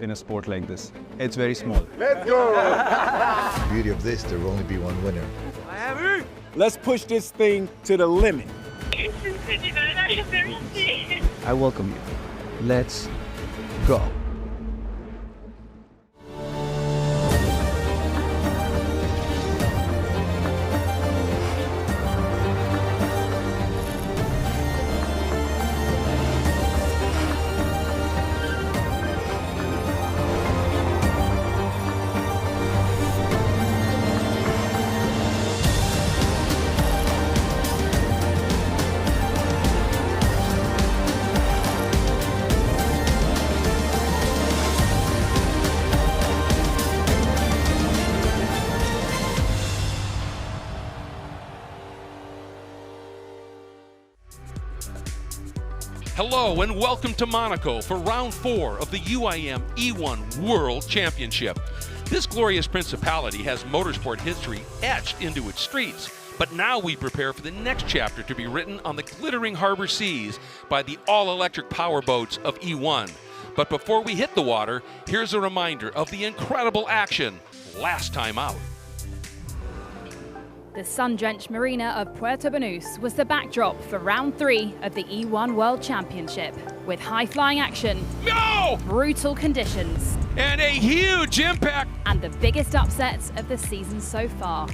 in a sport like this. It's very small. Let's go! The beauty of this, there will only be one winner. Let's push this thing to the limit. I welcome you. Let's go. Hello and welcome to Monaco for round 4 of the UIM E1 World Championship. This glorious principality has motorsport history etched into its streets, but now we prepare for the next chapter to be written on the glittering harbor seas by the all-electric power boats of E1. But before we hit the water, here's a reminder of the incredible action last time out. The sun-drenched marina of Puerto Banús was the backdrop for round 3 of the E1 World Championship, with high-flying action, brutal conditions, and a huge impact, and the biggest upsets of the season so far.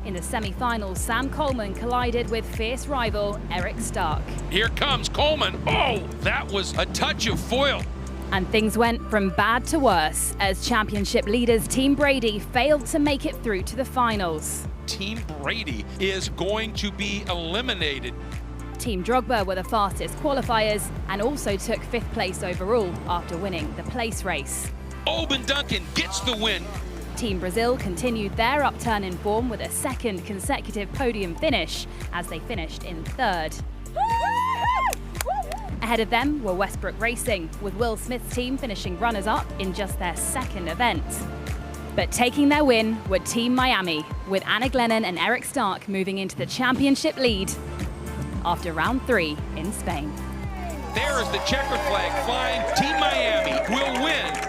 In the semi-finals, Sam Coleman collided with fierce rival Eric Stark. Here comes Coleman. Oh, that was a touch of foil. And things went from bad to worse as championship leaders Team Brady failed to make it through to the finals. Team Brady is going to be eliminated. Team Drogba were the fastest qualifiers and also took 5th place overall after winning the place race. Oban Duncan gets the win. Team Brazil continued their upturn in form with a 2nd consecutive podium finish as they finished in 3rd. Ahead of them were Westbrook Racing, with Will Smith's team finishing runners-up in just their 2nd event. But taking their win were Team Miami, with Anna Glennon and Eric Stark moving into the championship lead after round 3 in Spain. There is the checkered flag flying. Team Miami will win.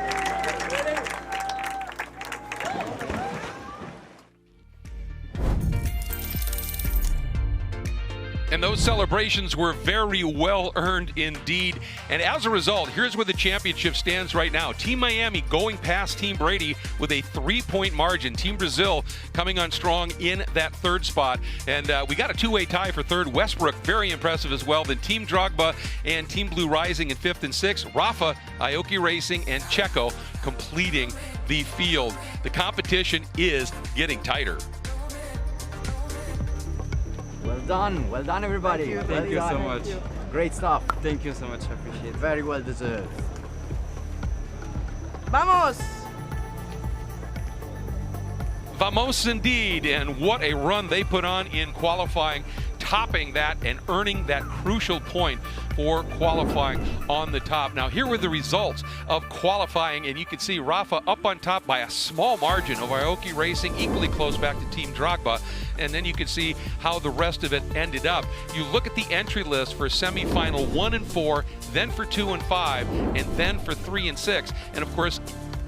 And those celebrations were very well earned indeed. And as a result, here's where the championship stands right now. Team Miami going past Team Brady with a 3-point margin. Team Brazil coming on strong in that 3rd spot. And we got a 2-way tie for 3rd. Westbrook, very impressive as well. Then Team Drogba and Team Blue Rising in 5th and 6th. Rafa, Aoki Racing, and Checo completing the field. The competition is getting tighter. Well done everybody. Thank you so much. Great stuff. Thank you so much, I appreciate it. Very well deserved. Vamos! Vamos indeed, and what a run they put on in qualifying, topping that and earning that crucial point for qualifying on the top. Now here were the results of qualifying, and you can see Rafa up on top by a small margin of Aoki Racing, equally close back to Team Drogba, and then you can see how the rest of it ended up. You look at the entry list for semi-final 1 and 4, then for 2 and 5, and then for 3 and 6, and of course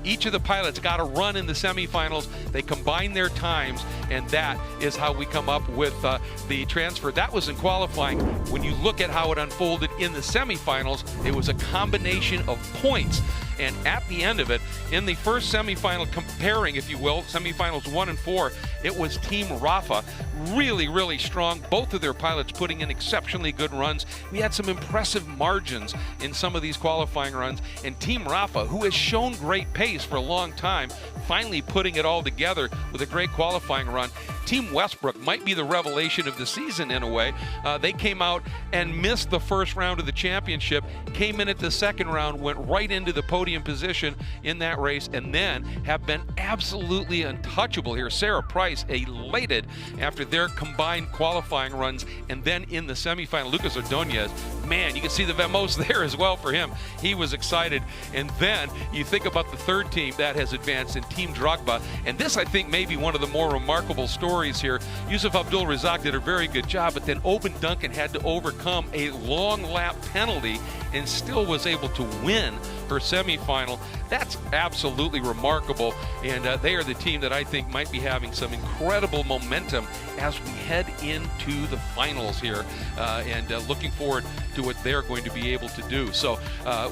each of the pilots got a run in the semifinals. They combined their times, and that is how we come up with the transfer. That was in qualifying. When you look at how it unfolded in the semifinals, it was a combination of points. And at the end of it, in the first semifinal, comparing, if you will, semifinals 1 and 4, it was Team Rafa. Really, really strong. Both of their pilots putting in exceptionally good runs. We had some impressive margins in some of these qualifying runs. And Team Rafa, who has shown great pace for a long time, finally putting it all together with a great qualifying run. Team Westbrook might be the revelation of the season in a way. They came out and missed the first round of the championship, came in at the second round, went right into the podium position in that race, and then have been absolutely untouchable here. Sarah Price elated after their combined qualifying runs, and then in the semifinal, Lucas Ordonez, man, you can see the Vamos there as well for him. He was excited. And then you think about the third team that has advanced in Team Drogba, and this I think may be one of the more remarkable stories stories here. Yusuf Abdul Razak did a very good job, but then Open Duncan had to overcome a long lap penalty and still was able to win her semifinal. That's absolutely remarkable, and they are the team that I think might be having some incredible momentum as we head into the finals here, and looking forward to what they're going to be able to do. So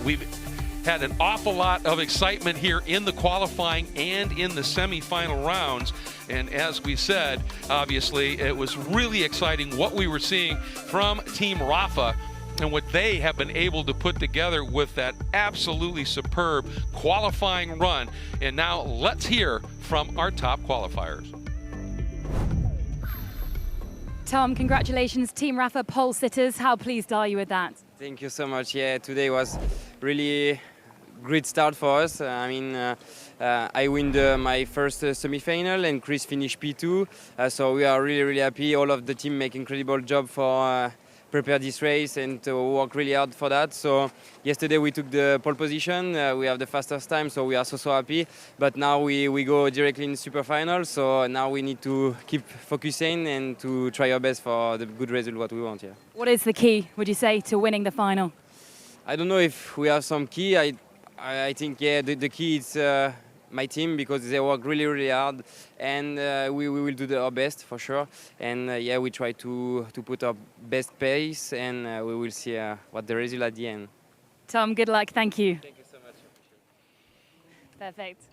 we've had an awful lot of excitement here in the qualifying and in the semifinal rounds. And as we said, obviously, it was really exciting what we were seeing from Team Rafa and what they have been able to put together with that absolutely superb qualifying run. And now let's hear from our top qualifiers. Tom, congratulations, Team Rafa pole sitters. How pleased are you with that? Thank you so much. Yeah, today was really great start for us. I win my first semi-final and Chris finished P2. So we are really happy. All of the team make incredible job for prepare this race and to work really hard for that. So yesterday we took the pole position. We have the fastest time, so we are so happy. But now we go directly in super final. So now we need to keep focusing and to try our best for the good result what we want here. What is the key, would you say, to winning the final? I don't know if we have some key. I think, yeah, the key is my team, because they work really hard, and we will do our best for sure. And yeah, we try to put our best pace, and we will see what the result at the end. Tom, good luck. Thank you. Thank you so much. Perfect.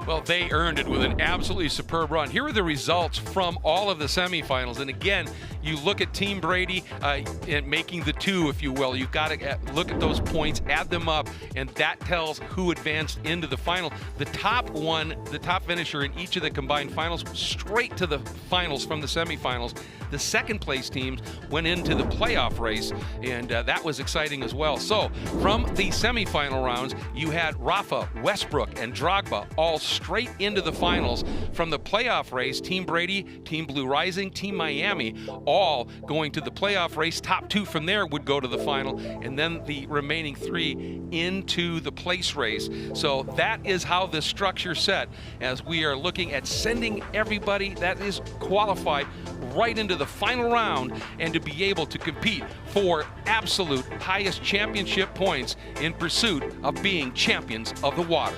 Well, they earned it with an absolutely superb run. Here are the results from all of the semifinals. And again, you look at Team Brady and making the two, if you will. You've got to look at those points, add them up, and that tells who advanced into the final. The top one, the top finisher in each of the combined finals, straight to the finals from the semifinals. The second place teams went into the playoff race, and that was exciting as well. So from the semifinal rounds, you had Rafa, Westbrook, and Drogba all straight into the finals. From the playoff race, Team Brady, Team Blue Rising, Team Miami, all going to the playoff race. Top two from there would go to the final, and then the remaining three into the place race. So that is how the structure set, as we are looking at sending everybody that is qualified right into the final round, and to be able to compete for absolute highest championship points in pursuit of being champions of the water.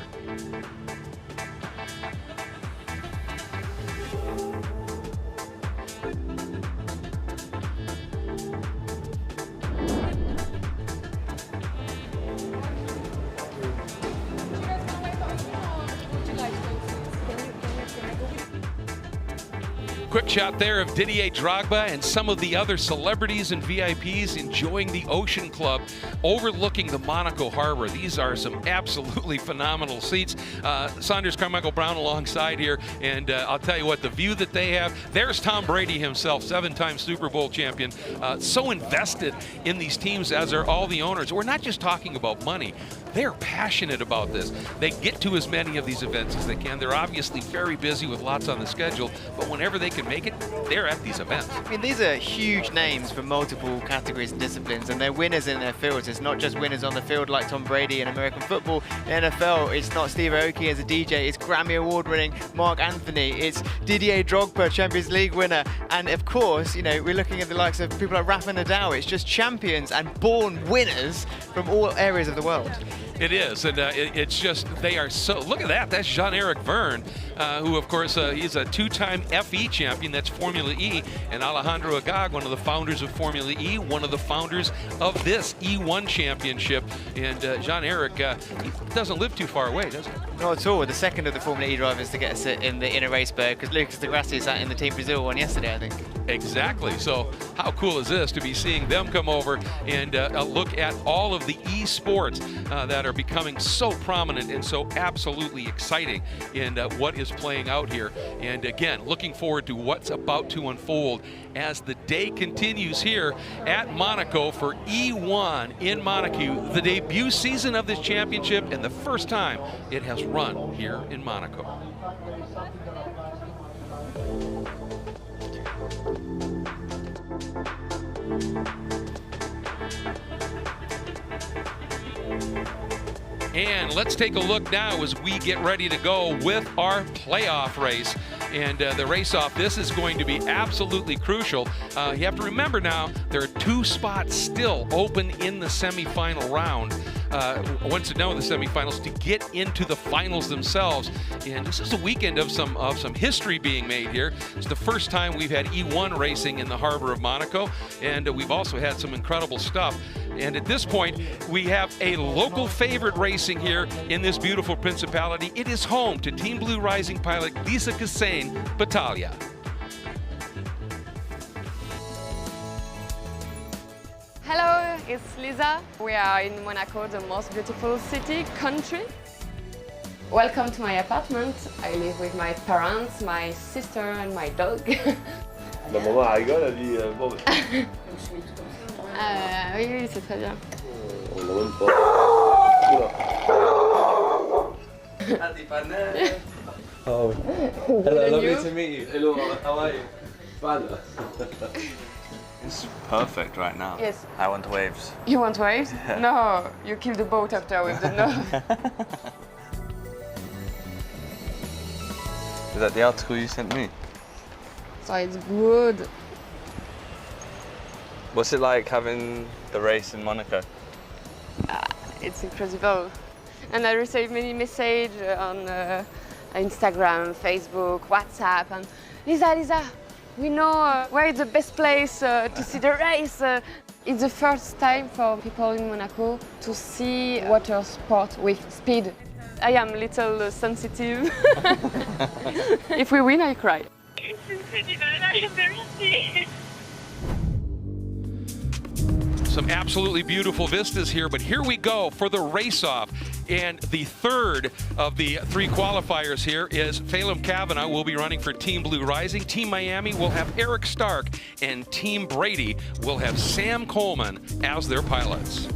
Quick shot there of Didier Drogba and some of the other celebrities and VIPs enjoying the Ocean Club overlooking the Monaco harbor. These are some absolutely phenomenal seats. Saunders Carmichael Brown alongside here, and I'll tell you what, the view that they have, there's Tom Brady himself, 7-time Super Bowl champion, so invested in these teams, as are all the owners. We're not just talking about money. They're passionate about this. They get to as many of these events as they can. They're obviously very busy with lots on the schedule, but whenever they can make it, they're at these events. I mean, these are huge names from multiple categories and disciplines, and they're winners in their fields. It's not just winners on the field like Tom Brady in American football. In NFL, it's not Steve Aoki as a DJ, it's Grammy Award-winning Marc Anthony, it's Didier Drogba, Champions League winner, and of course, you know, we're looking at the likes of people like Rafa Nadal. It's just champions and born winners from all areas of the world. It is, and it's just, they are so, look at that, that's Jean-Eric Verne, who of course, he's a two-time FE champion, that's Formula E, and Alejandro Agag, one of the founders of Formula E, one of the founders of this E1 championship, and Jean-Eric, he doesn't live too far away, does he? Not at all. The second of the Formula E drivers to get a sit in the inner race berth, because Lucas de Grassi sat in the Team Brazil one yesterday, I think. Exactly. So how cool is this to be seeing them come over and look at all of the esports that are becoming so prominent and so absolutely exciting in what is playing out here. And again, looking forward to what's about to unfold as the day continues here at Monaco for E1 in Monaco, the debut season of this championship and the first time it has run here in Monaco. And let's take a look now as we get ready to go with our playoff race. And the race-off, this is going to be absolutely crucial. You have to remember now, there are 2 spots still open in the semifinal round. Once you know the semifinals, to get into the finals themselves. And this is a weekend of some history being made here. It's the first time we've had E1 racing in the harbor of Monaco, and we've also had some incredible stuff. And at this point, we have a local favorite racing here in this beautiful principality. It is home to Team Blue Rising pilot Lisa Kassane Battaglia. Hello, it's Lisa. We are in Monaco, the most beautiful city, country. Welcome to my apartment. I live with my parents, my sister and my dog. La maman rigole, elle dit bon. Oui, oui, c'est très bien. On l'a même pas. Oh, hello, lovely to meet you. Hello, how are you? Fine. It's perfect right now. Yes. I want waves. You want waves? No, you kill the boat after with the nose. Is that the article you sent me? So it's good. What's it like having the race in Monaco? It's incredible. And I receive many messages on Instagram, Facebook, WhatsApp, and Lisa, we know where is the best place to see the race. It's the first time for people in Monaco to see water sport with speed. I am a little sensitive. If we win, I cry. Some absolutely beautiful vistas here, but here we go for the race-off. And the third of the 3 qualifiers here is Phelim Kavanaugh will be running for Team Blue Rising. Team Miami will have Eric Stark, and Team Brady will have Sam Coleman as their pilots.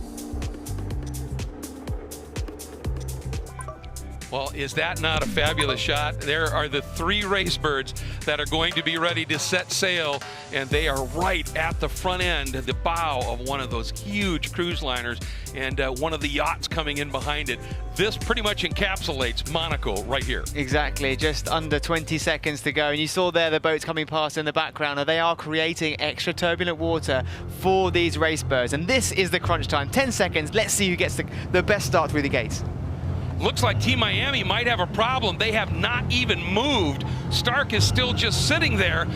Well, is that not a fabulous shot? There are the 3 race birds that are going to be ready to set sail, and they are right at the front end, the bow of one of those huge cruise liners, and one of the yachts coming in behind it. This pretty much encapsulates Monaco right here. Exactly, just under 20 seconds to go. And you saw there the boats coming past in the background, and they are creating extra turbulent water for these race birds. And this is the crunch time, 10 seconds. Let's see who gets the best start through the gates. Looks like Team Miami might have a problem. They have not even moved. Stark is still just sitting there.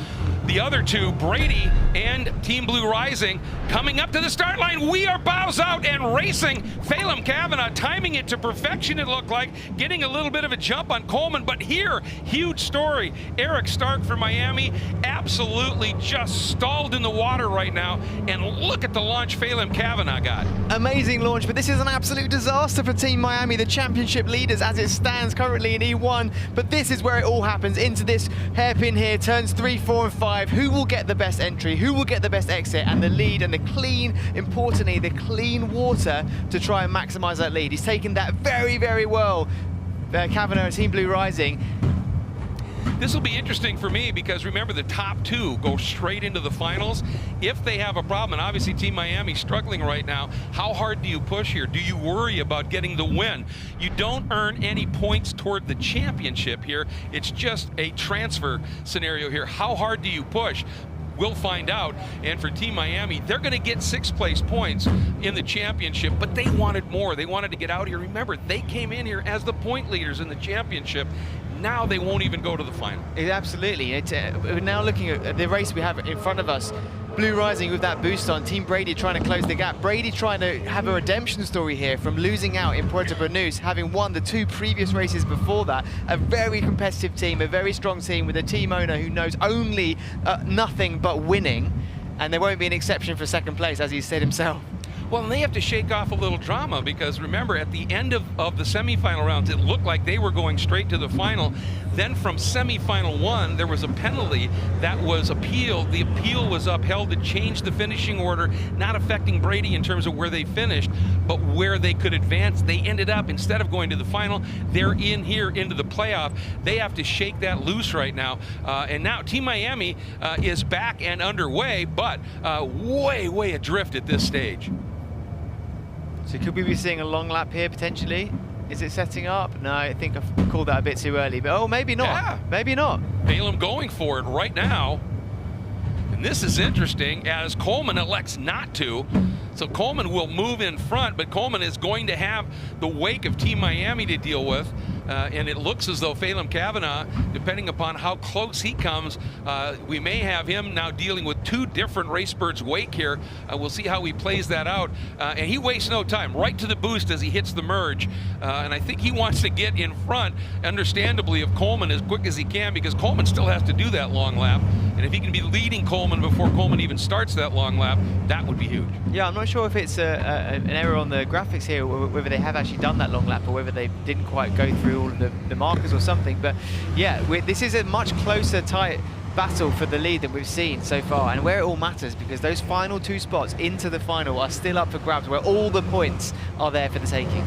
The other 2, Brady and Team Blue Rising, coming up to the start line. We are bows out and racing. Phelim Kavanaugh timing it to perfection, it looked like, getting a little bit of a jump on Coleman. But here, huge story. Eric Stark for Miami, absolutely just stalled in the water right now. And look at the launch Phelim Kavanaugh got. Amazing launch, but this is an absolute disaster for Team Miami, the championship leaders as it stands currently in E1. But this is where it all happens, into this hairpin here, turns 3, 4 and 5. Who will get the best entry? Who will get the best exit and the lead and the clean, importantly, the clean water to try and maximize that lead? He's taken that very, very well. Kavanaugh and Team Blue Rising. This will be interesting for me because remember the top 2 go straight into the finals. If they have a problem, and obviously Team Miami struggling right now, how hard do you push here? Do you worry about getting the win? You don't earn any points toward the championship here. It's just a transfer scenario here. How hard do you push? We'll find out. And for Team Miami, they're going to get 6th place points in the championship, but they wanted more. They wanted to get out here. Remember, they came in here as the point leaders in the championship. Now they won't even go to the final. Absolutely. We're now looking at the race we have in front of us. Blue Rising with that boost on. Team Brady trying to close the gap. Brady trying to have a redemption story here from losing out in Puerto Banús, having won the 2 previous races before that. A very competitive team, a very strong team with a team owner who knows only nothing but winning. And there won't be an exception for 2nd place, as he said himself. Well, and they have to shake off a little drama because remember, at the end of the semifinal rounds, it looked like they were going straight to the final. Then from semifinal 1, there was a penalty that was appealed. The appeal was upheld to change the finishing order, not affecting Brady in terms of where they finished, but where they could advance. They ended up, instead of going to the final, they're in here into the playoff. They have to shake that loose right now. And now Team Miami is back and underway, but way adrift at this stage. So could we be seeing a long lap here potentially? Is it setting up? No, I think I've called that a bit too early, but oh, maybe not. Yeah. Maybe not. Phelan going for it right now. And this is interesting as Coleman elects not to. So Coleman will move in front, but Coleman is going to have the wake of Team Miami to deal with. And it looks as though Phelan Kavanagh, depending upon how close he comes, we may have him now dealing with 2 different Racebirds wake here. We'll see how he plays that out. And he wastes no time, right to the boost as he hits the merge. And I think he wants to get in front, understandably, of Coleman as quick as he can, because Coleman still has to do that long lap. And if he can be leading Coleman before Coleman even starts that long lap, that would be huge. Yeah, I'm not sure if it's an error on the graphics here, or whether they have actually done that long lap, or whether they didn't quite go through all of the markers or something. But yeah, this is a much closer, tight battle for the lead than we've seen so far, and where it all matters, because those final 2 spots into the final are still up for grabs, where all the points are there for the taking.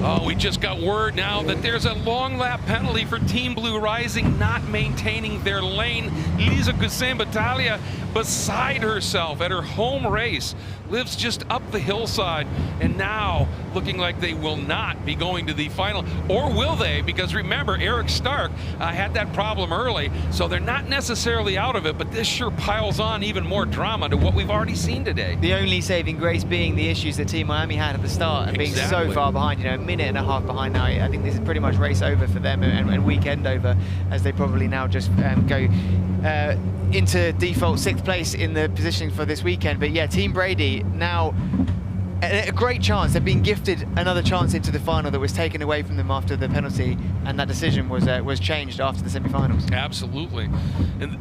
Oh, we just got word now that there's a long lap penalty for Team Blue Rising not maintaining their lane. Lisa Gussin-Battaglia beside herself at her home race, lives just up the hillside, and now looking like they will not be going to the final. Or will they? Because remember, Eric Stark had that problem early, so they're not necessarily out of it, but this sure piles on even more drama to what we've already seen today. The only saving grace being the issues that Team Miami had at the start, and being so far behind, you know, a minute and a half behind now. I think this is pretty much race over for them, and weekend over, as they probably now just go into default 6th place in the positioning for this weekend. But yeah, Team Brady now a great chance. They've been gifted another chance into the final that was taken away from them after the penalty, and that decision was changed after the semi-finals. Absolutely. And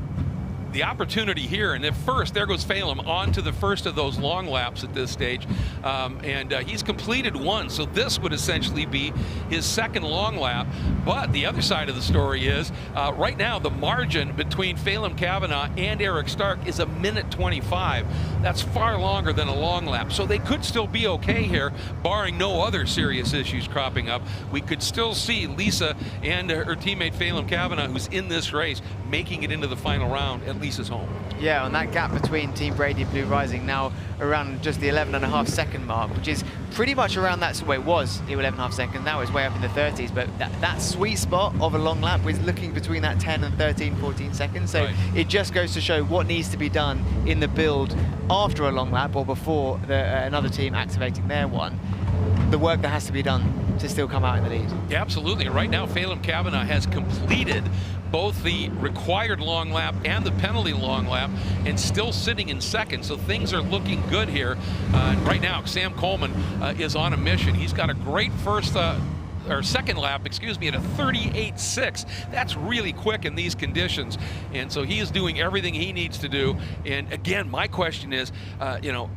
the opportunity here, and at first, there goes Phelan on to the first of those long laps at this stage, and he's completed 1, so this would essentially be his 2nd long lap. But the other side of the story is, right now, the margin between Phelan Kavanagh and Eric Stark is 1:25. That's far longer than a long lap, so they could still be okay here, barring no other serious issues cropping up. We could still see Lisa and her teammate Phelan Kavanagh, who's in this race, making it into the final round at Lisa's home. Yeah, and that gap between Team Brady and Blue Rising now around just the 11.5 second mark, which is pretty much around that. Well, it was 11.5 seconds, now it's way up in the 30s, but that sweet spot of a long lap was looking between that 10 and 13, 14 seconds. So it just goes to show what needs to be done in the build after a long lap, or before another team activating their one. The work that has to be done to still come out in the lead. Yeah, absolutely. And right now, Phelan Kavanagh has completed both the required long lap and the penalty long lap, and still sitting in 2nd, so things are looking good here. Right now, Sam Coleman is on a mission. He's got a great second lap, excuse me, at a 38.6. That's really quick in these conditions, and so he is doing everything he needs to do. And again, my question is, you know,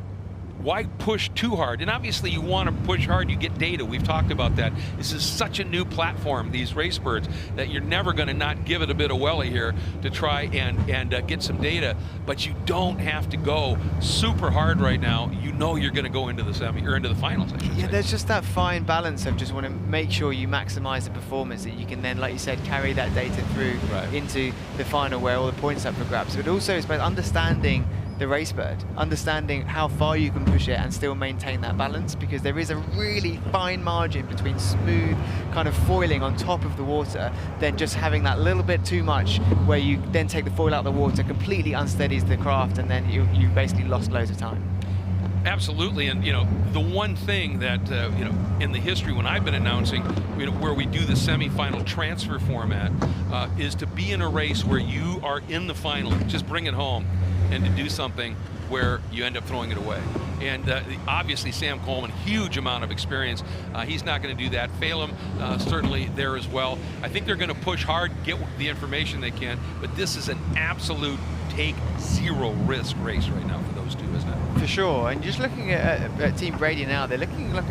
why push too hard? And obviously you want to push hard, you get data. We've talked about that. This is such a new platform, these Racebirds, that you're never going to not give it a bit of welly here to try and get some data. But you don't have to go super hard right now. You know you're going to go into the semi, or into the finals, I should say. Yeah, there's just that fine balance of just want to make sure you maximize the performance, that you can then, like you said, carry that data through into the final where all the points are up for grabs. But also it's about understanding the Racebird, understanding how far you can push it and still maintain that balance, because there is a really fine margin between smooth kind of foiling on top of the water, then just having that little bit too much where you then take the foil out of the water, completely unsteadies the craft, and then you basically lost loads of time. Absolutely, and you know, the one thing that you know, in the history when I've been announcing, you know, where we do the semi-final transfer format, is to be in a race where you are in the final, just bring it home, and to do something where you end up throwing it away. And obviously Sam Coleman, huge amount of experience. He's not going to do that. Phelan certainly there as well. I think they're going to push hard, get the information they can, but this is an absolute take zero risk race right now for those two, isn't it? For sure, and just looking at Team Brady now, they're looking like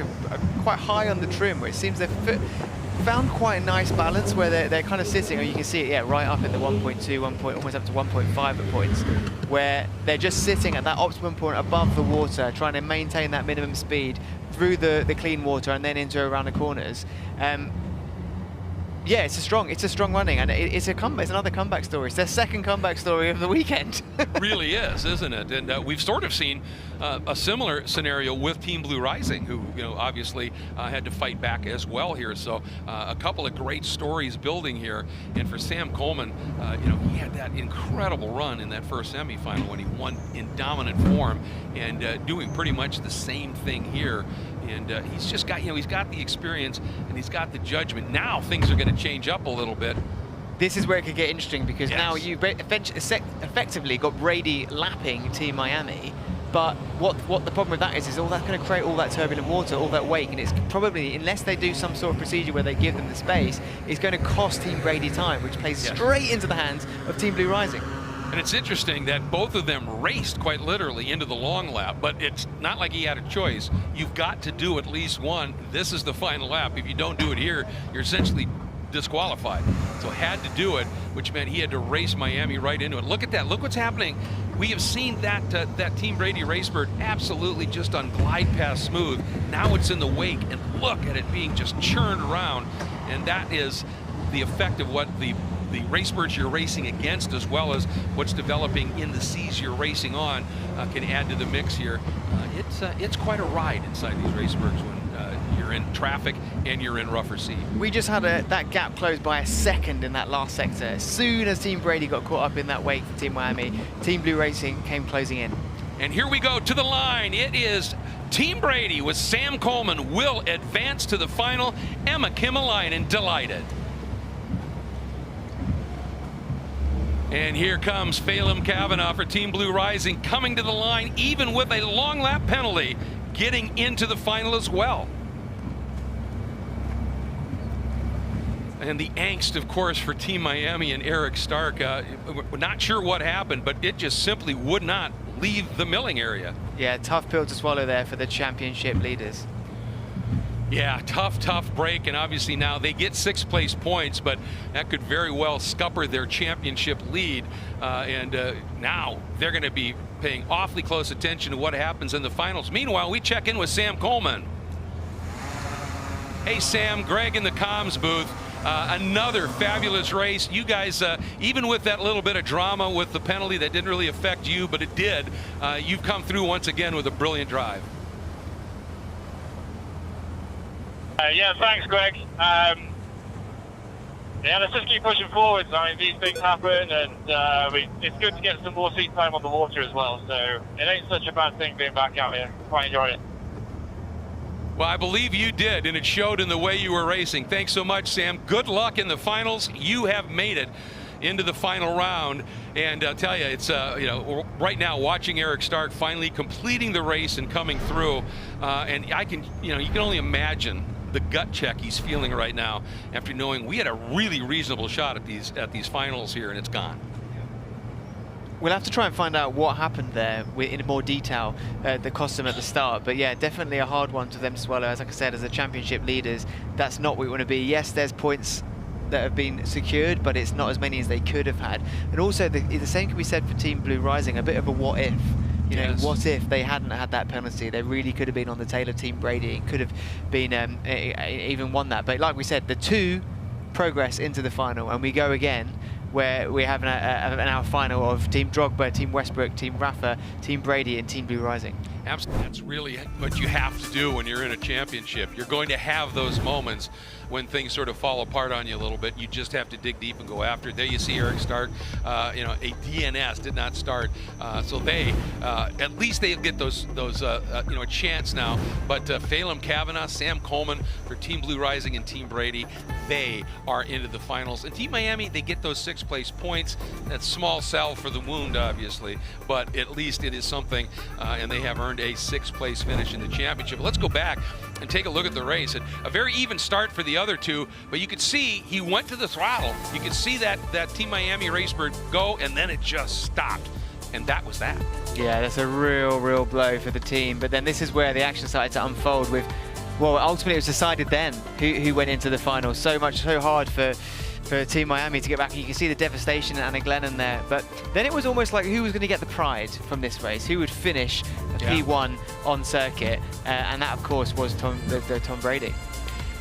quite high on the trim, where it seems they've found quite a nice balance where they're kind of sitting, or you can see it, yeah, right up in the 1.2, almost up to 1.5 at points, where they're just sitting at that optimum point above the water, trying to maintain that minimum speed through the clean water and then into around the corners. Yeah, it's a strong running, and it's another comeback story. It's their second comeback story of the weekend. Really is, isn't it? And we've sort of seen a similar scenario with Team Blue Rising, who obviously had to fight back as well here. So a couple of great stories building here. And for Sam Coleman, he had that incredible run in that first semifinal when he won in dominant form, and doing pretty much the same thing here. And he's just got, he's got the experience and he's got the judgment. Now things are going to change up a little bit. This is where it could get interesting, because now you effectively got Brady lapping Team Miami. But what the problem with that is all that's going to create all that turbulent water, all that wake, and it's probably, unless they do some sort of procedure where they give them the space, it's going to cost Team Brady time, which plays straight into the hands of Team Blue Rising. And it's interesting that both of them raced quite literally into the long lap, but it's not like he had a choice. You've got to do at least one. This is the final lap. If you don't do it here, you're essentially disqualified. So had to do it, which meant he had to race Miami right into it. Look at that. Look what's happening. We have seen that that Team Brady racebird absolutely just on glide path smooth. Now it's in the wake, and look at it being just churned around. And that is the effect of what the racebirds you're racing against, as well as what's developing in the seas you're racing on, can add to the mix here. It's quite a ride inside these racebirds when you're in traffic and you're in rougher sea. We just had that gap closed by a second in that last sector. As soon as Team Brady got caught up in that wake for Team Miami, Team Blue Racing came closing in. And here we go to the line. It is Team Brady with Sam Coleman will advance to the final. Emma Kimmelainen delighted. And here comes Phelim Kavanaugh for Team Blue Rising, coming to the line even with a long lap penalty, getting into the final as well. And the angst, of course, for Team Miami and Eric Stark. We're not sure what happened, but it just simply would not leave the milling area. Yeah, tough pill to swallow there for the championship leaders. Yeah, tough break, and obviously now they get 6th place points, but that could very well scupper their championship lead. Now they're going to be paying awfully close attention to what happens in the finals. Meanwhile, we check in with Sam Coleman. Hey Sam, Greg in the comms booth. Another fabulous race. You guys, even with that little bit of drama with the penalty that didn't really affect you, but it did, you've come through once again with a brilliant drive. Yeah, thanks, Greg. Yeah, let's just keep pushing forwards. I mean, these things happen, and it's good to get some more seat time on the water as well. So it ain't such a bad thing being back out here. Quite enjoyed it. Well, I believe you did, and it showed in the way you were racing. Thanks so much, Sam. Good luck in the finals. You have made it into the final round, and I'll tell you, it's right now watching Eric Stark finally completing the race and coming through, and I can, you can only imagine the gut check he's feeling right now after knowing we had a really reasonable shot at these finals here, and it's gone. We'll have to try and find out what happened there in more detail, the cost them at the start. But yeah, definitely a hard one to them to swallow. As like I said, as the championship leaders, that's not what we want to be. Yes, there's points that have been secured, but it's not as many as they could have had. And also, the same can be said for Team Blue Rising, a bit of a what if. What if they hadn't had that penalty? They really could have been on the tail of Team Brady and could have been even won that. But like we said, the two progress into the final, and we go again where we have our final of Team Drogba, Team Westbrook, Team Rafa, Team Brady, and Team Blue Rising. Absolutely. That's really what you have to do when you're in a championship. You're going to have those moments when things sort of fall apart on you a little bit. You just have to dig deep and go after it. There you see Eric Stark, a DNS did not start, so they at least they get those a chance now. But Phelim Kavanaugh, Sam Coleman for Team Blue Rising and Team Brady, they are into the finals. And Team Miami, they get those 6th place points. That's small salve for the wound, obviously, but at least it is something, and they have earned a 6th place finish in the championship. Let's go back and take a look at the race. And a very even start for the other two, but you could see he went to the throttle. You could see that Team Miami racebird go, and then it just stopped. And that was that. Yeah, that's a real blow for the team. But then this is where the action started to unfold with, well, ultimately it was decided then who went into the final. So hard for Team Miami to get back. You can see the devastation in Anna Glennon there. But then it was almost like who was going to get the pride from this race? Who would finish a P1 on circuit? And that, of course, was Tom Brady.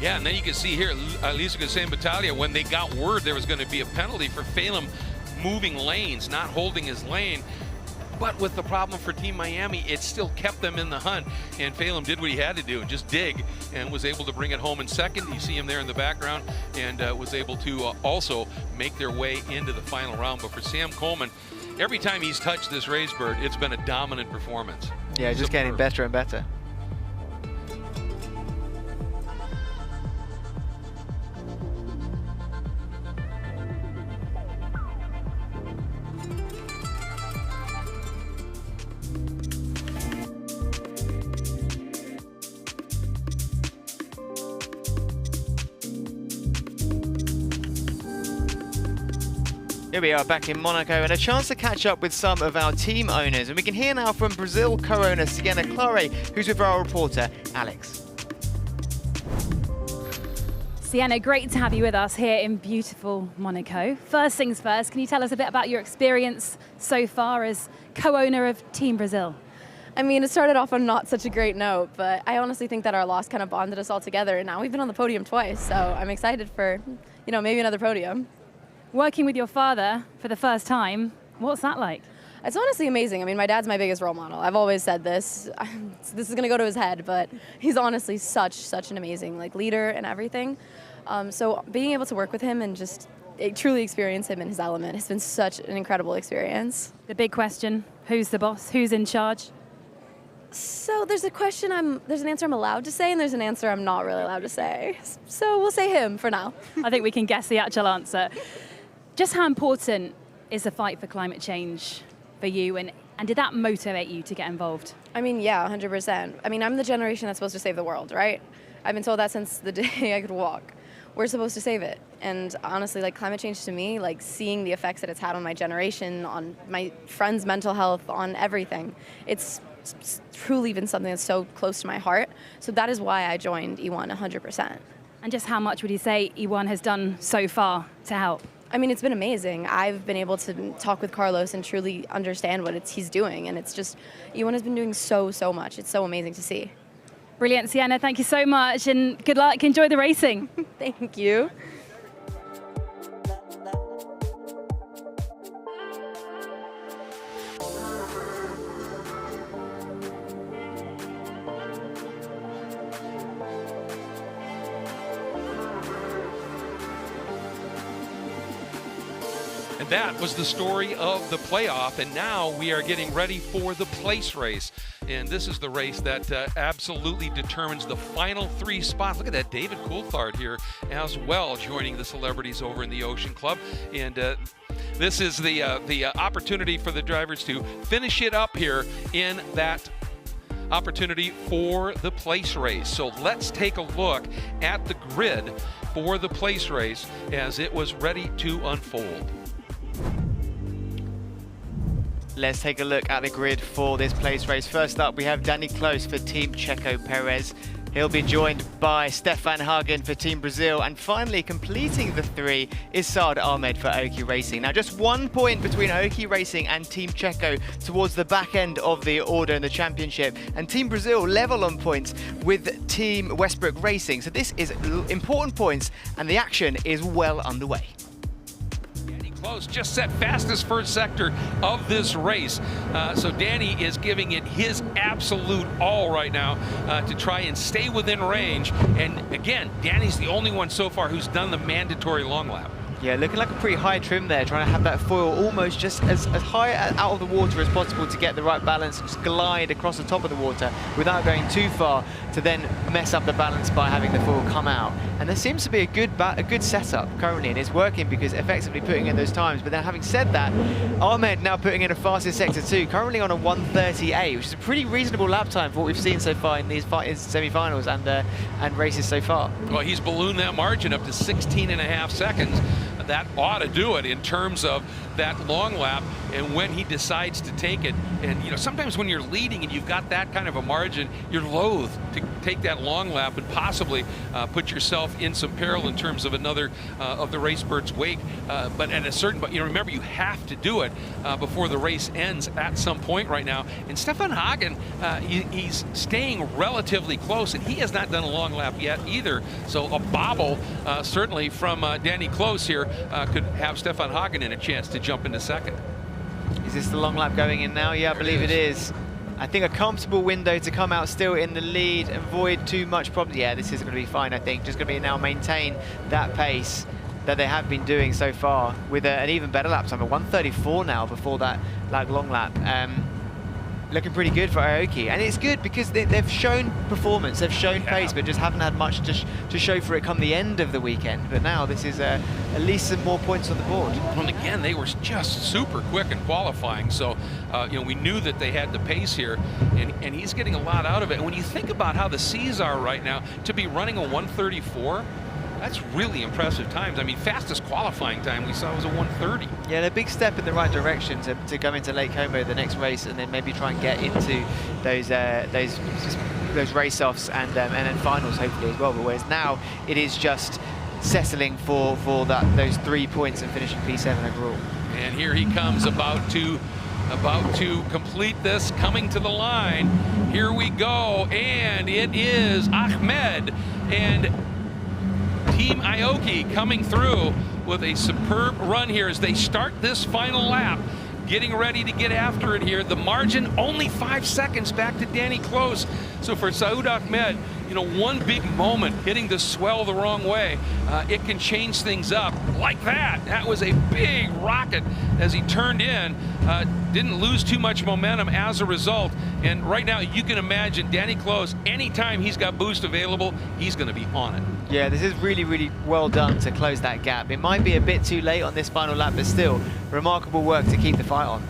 Yeah, and then you can see here, Lisa Gassam Battaglia, when they got word there was going to be a penalty for Phelim moving lanes, not holding his lane. But with the problem for Team Miami, it still kept them in the hunt. And Phelim did what he had to do and just dig, and was able to bring it home in second. You see him there in the background, and was able to also make their way into the final round. But for Sam Coleman, every time he's touched this race, Bird, it's been a dominant performance. Yeah, just getting better and better. Here we are back in Monaco, and a chance to catch up with some of our team owners. And we can hear now from Brazil co-owner Sienna Clare, who's with our reporter, Alex. Sienna, great to have you with us here in beautiful Monaco. First things first, can you tell us a bit about your experience so far as co-owner of Team Brazil? I mean, it started off on not such a great note, but I honestly think that our loss kind of bonded us all together, and now we've been on the podium twice, so I'm excited for, maybe another podium. Working with your father for the first time, what's that like? It's honestly amazing. I mean, my dad's my biggest role model. I've always said this. This is going to go to his head, but he's honestly such an amazing leader and everything. So being able to work with him and just truly experience him in his element has been such an incredible experience. The big question, who's the boss? Who's in charge? So there's an answer I'm allowed to say, and there's an answer I'm not really allowed to say. So we'll say him for now. I think we can guess the actual answer. Just how important is the fight for climate change for you, and did that motivate you to get involved? I mean, yeah, 100%. I mean, I'm the generation that's supposed to save the world, right? I've been told that since the day I could walk. We're supposed to save it. And honestly, climate change to me, seeing the effects that it's had on my generation, on my friends' mental health, on everything, it's truly been something that's so close to my heart. So that is why I joined E1 100%. And just how much would you say E1 has done so far to help? I mean, it's been amazing. I've been able to talk with Carlos and truly understand what he's doing. And it's just, E1 has been doing so much. It's so amazing to see. Brilliant, Sienna. Thank you so much. And good luck. Enjoy the racing. Thank you. And that was the story of the playoff, and now we are getting ready for the place race. And this is the race that absolutely determines the final three spots. Look at that, David Coulthard here as well, joining the celebrities over in the Ocean Club. And this is the opportunity for the drivers to finish it up here in that opportunity for the place race. So let's take a look at the grid for the place race as it was ready to unfold. Let's take a look at the grid for this place race. First up, we have Danny Close for Team Checo Perez. He'll be joined by Stefan Hagen for Team Brazil. And finally, completing the three is Saad Ahmed for Aoki Racing. Now, just 1 point between Aoki Racing and Team Checo towards the back end of the order in the championship. And Team Brazil level on points with Team Westbrook Racing. So this is important points, and the action is well underway. Close, just set fastest first sector of this race. So Danny is giving it his absolute all right now to try and stay within range. And again, Danny's the only one so far who's done the mandatory long lap. Yeah, looking like a pretty high trim there, trying to have that foil almost just as high out of the water as possible to get the right balance, just glide across the top of the water without going too far to then mess up the balance by having the foil come out. And there seems to be a good setup currently, and it's working because effectively putting in those times. But then having said that, Ahmed now putting in a fastest sector 2, currently on a 1:38, which is a pretty reasonable lap time for what we've seen so far in these semi-finals and races so far. Well, he's ballooned that margin up to 16.5 seconds. that ought to do it in terms of that long lap and when he decides to take it. And, you know, sometimes when you're leading and you've got that kind of a margin, you're loath to take that long lap and possibly put yourself in some peril in terms of another of the race bird's wake. But at a certain point, you know, remember, you have to do it before the race ends at some point right now. And Stefan Hagen, he's staying relatively close, and he has not done a long lap yet either. So a bobble certainly from Danny Close here could have Stefan Hagen in a chance to jump into second. Is this the long lap going in now? Yeah, I believe it is. I think a comfortable window to come out still in the lead, avoid too much problem. Yeah, this is going to be fine, I think. Just going to be now maintain that pace that they have been doing so far with an even better lap time, a 1:34 now before that long lap. Looking pretty good for Aoki, and it's good because they've shown performance, they've shown pace, but just haven't had much to show for it come the end of the weekend. But now this is at least some more points on the board. And again, they were just super quick in qualifying, so you know, we knew that they had the pace here, and he's getting a lot out of it. And when you think about how the C's are right now, to be running a 1:34, that's really impressive times. I mean, fastest qualifying time we saw was a 1:30. Yeah, a big step in the right direction to go into Lake Como the next race, and then maybe try and get into those race-offs and then finals hopefully as well. But whereas now it is just settling for those 3 points and finishing P7 overall. And here he comes, about to complete this, coming to the line. Here we go, and it is Ahmed and Team Aoki coming through with a superb run here as they start this final lap, getting ready to get after it here. The margin only 5 seconds back to Danny Close. So for Saud Ahmed, you know, one big moment hitting the swell the wrong way, it can change things up like that. That was a big rocket as he turned in. Didn't lose too much momentum as a result. And right now you can imagine Danny Close, anytime he's got boost available, he's going to be on it. Yeah, this is really, really well done to close that gap. It might be a bit too late on this final lap, but still remarkable work to keep the fight on.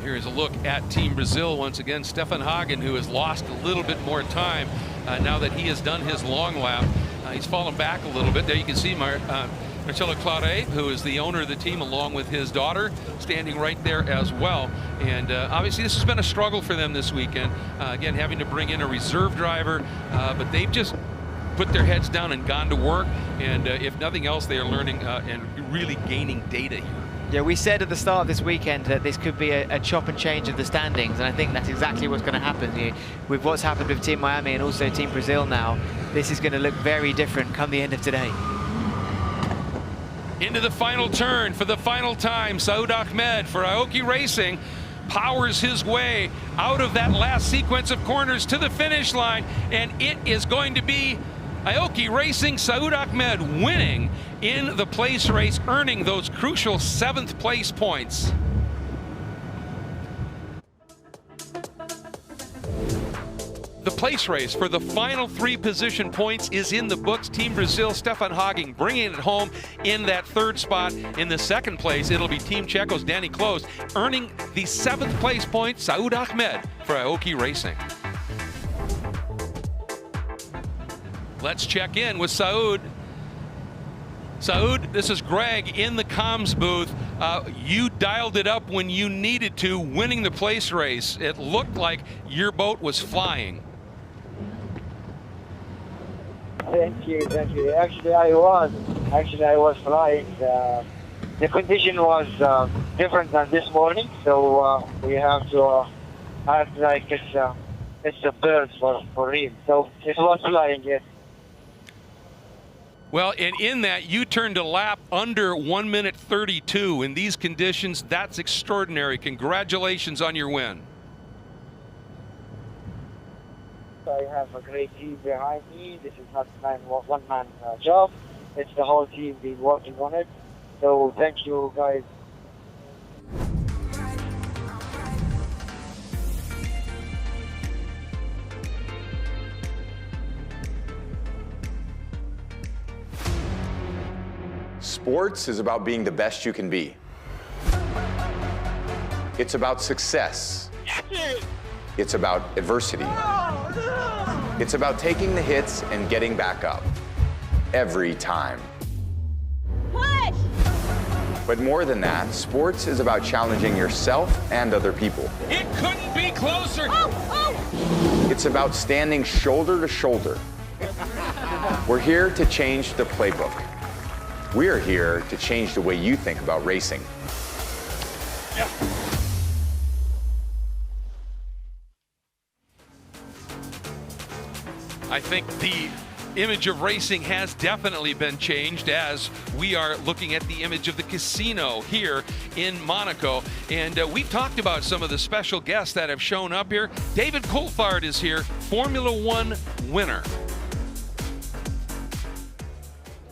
Here's a look at Team Brazil once again. Stefan Hagen, who has lost a little bit more time now that he has done his long lap. He's fallen back a little bit. There you can see Marcelo Claret, who is the owner of the team, along with his daughter, standing right there as well. And obviously this has been a struggle for them this weekend. Again, having to bring in a reserve driver, but they've just put their heads down and gone to work. And if nothing else, they are learning and really gaining data here. Yeah, we said at the start of this weekend that this could be a chop and change of the standings, and I think that's exactly what's going to happen. With what's happened with Team Miami and also Team Brazil now, this is going to look very different come the end of today. Into the final turn for the final time, Saud Ahmed for Aoki Racing powers his way out of that last sequence of corners to the finish line, and it is going to be Aoki Racing, Saud Ahmed winning in the place race, earning those crucial 7th place points. The place race for the final 3 position points is in the books. Team Brazil, Stefan Hagen bringing it home in that 3rd spot. In the 2nd place, it'll be Team Checo's Danny Close, earning the 7th place point, Saud Ahmed for Aoki Racing. Let's check in with Saud. Saud, this is Greg in the comms booth. You dialed it up when you needed to, winning the place race. It looked like your boat was flying. Thank you, thank you. Actually, I was flying. The condition was different than this morning, so we have to act like it's a bird for real. So it was flying, yes. Well, and in that, you turned a lap under 1:32. In these conditions, that's extraordinary. Congratulations on your win. I have a great team behind me. This is not a one-man job. It's the whole team been working on it. So thank you, guys. Sports is about being the best you can be. It's about success. It's about adversity. It's about taking the hits and getting back up every time. Play! But more than that, sports is about challenging yourself and other people. It couldn't be closer. It's about standing shoulder to shoulder. We're here to change the playbook. We are here to change the way you think about racing. I think the image of racing has definitely been changed as we are looking at the image of the casino here in Monaco. And we've talked about some of the special guests that have shown up here. David Coulthard is here, Formula One winner.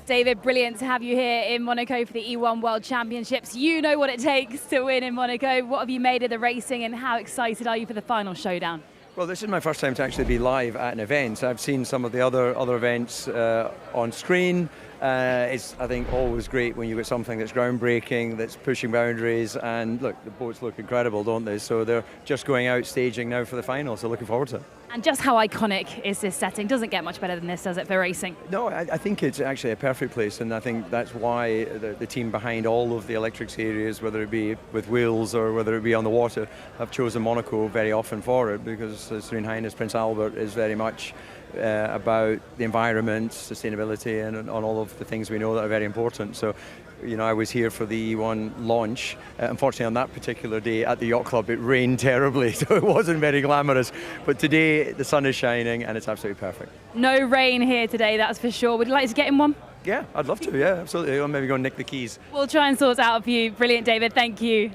David, brilliant to have you here in Monaco for the E1 World Championships. You know what it takes to win in Monaco. What have you made of the racing and how excited are you for the final showdown? Well, this is my first time to actually be live at an event. I've seen some of the other events on screen. It's, I think, always great when you get something that's groundbreaking, that's pushing boundaries, and look, the boats look incredible, don't they? So they're just going out staging now for the final, so looking forward to it. And just how iconic is this setting? Doesn't get much better than this, does it, for racing? No, I think it's actually a perfect place, and I think that's why the team behind all of the electric series, whether it be with wheels or whether it be on the water, have chosen Monaco very often for it, because His Serene Highness Prince Albert is very much about the environment, sustainability, and on all of the things we know that are very important. So, you know, I was here for the E1 launch. Unfortunately, on that particular day at the yacht club, it rained terribly, so it wasn't very glamorous. But today, the sun is shining, and it's absolutely perfect. No rain here today, that's for sure. Would you like to get in one? Yeah, I'd love to, yeah, absolutely. I'll maybe go and nick the keys. We'll try and sort it out for you. Brilliant, David, thank you.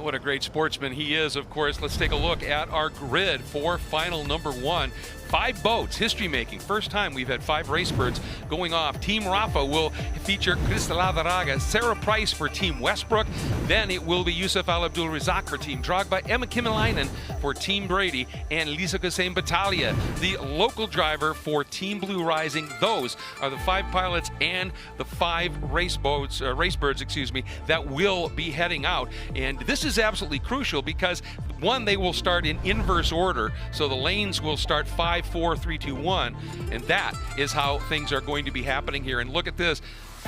What a great sportsman he is, of course. Let's take a look at our grid for final number 1. 5 boats, history making. First time we've had 5 race birds going off. Team Rafa will feature Cristalada Raga, Sarah Price for Team Westbrook. Then it will be Yusuf Al Abdul Razak for Team Drogba, Emma Kymäläinen for Team Brady, and Lisa Hussein Battaglia, the local driver for Team Blue Rising. Those are the 5 pilots and the 5 race birds, that will be heading out. And this is absolutely crucial because, one, they will start in inverse order. So the lanes will start 5, 4, 3, 2, 1, and that is how things are going to be happening here. And look at this.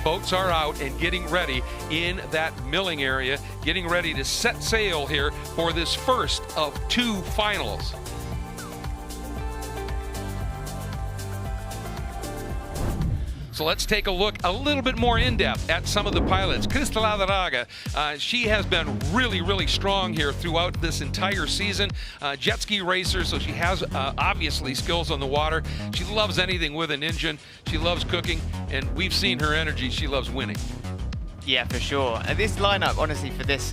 Boats are out and getting ready in that milling area, getting ready to set sail here for this first of 2 finals. So let's take a look a little bit more in depth at some of the pilots. Cristalada Raga, she has been really, really strong here throughout this entire season. Jet ski racer, so she has obviously skills on the water. She loves anything with an engine. She loves cooking, and we've seen her energy. She loves winning. Yeah, for sure. And this lineup, honestly, for this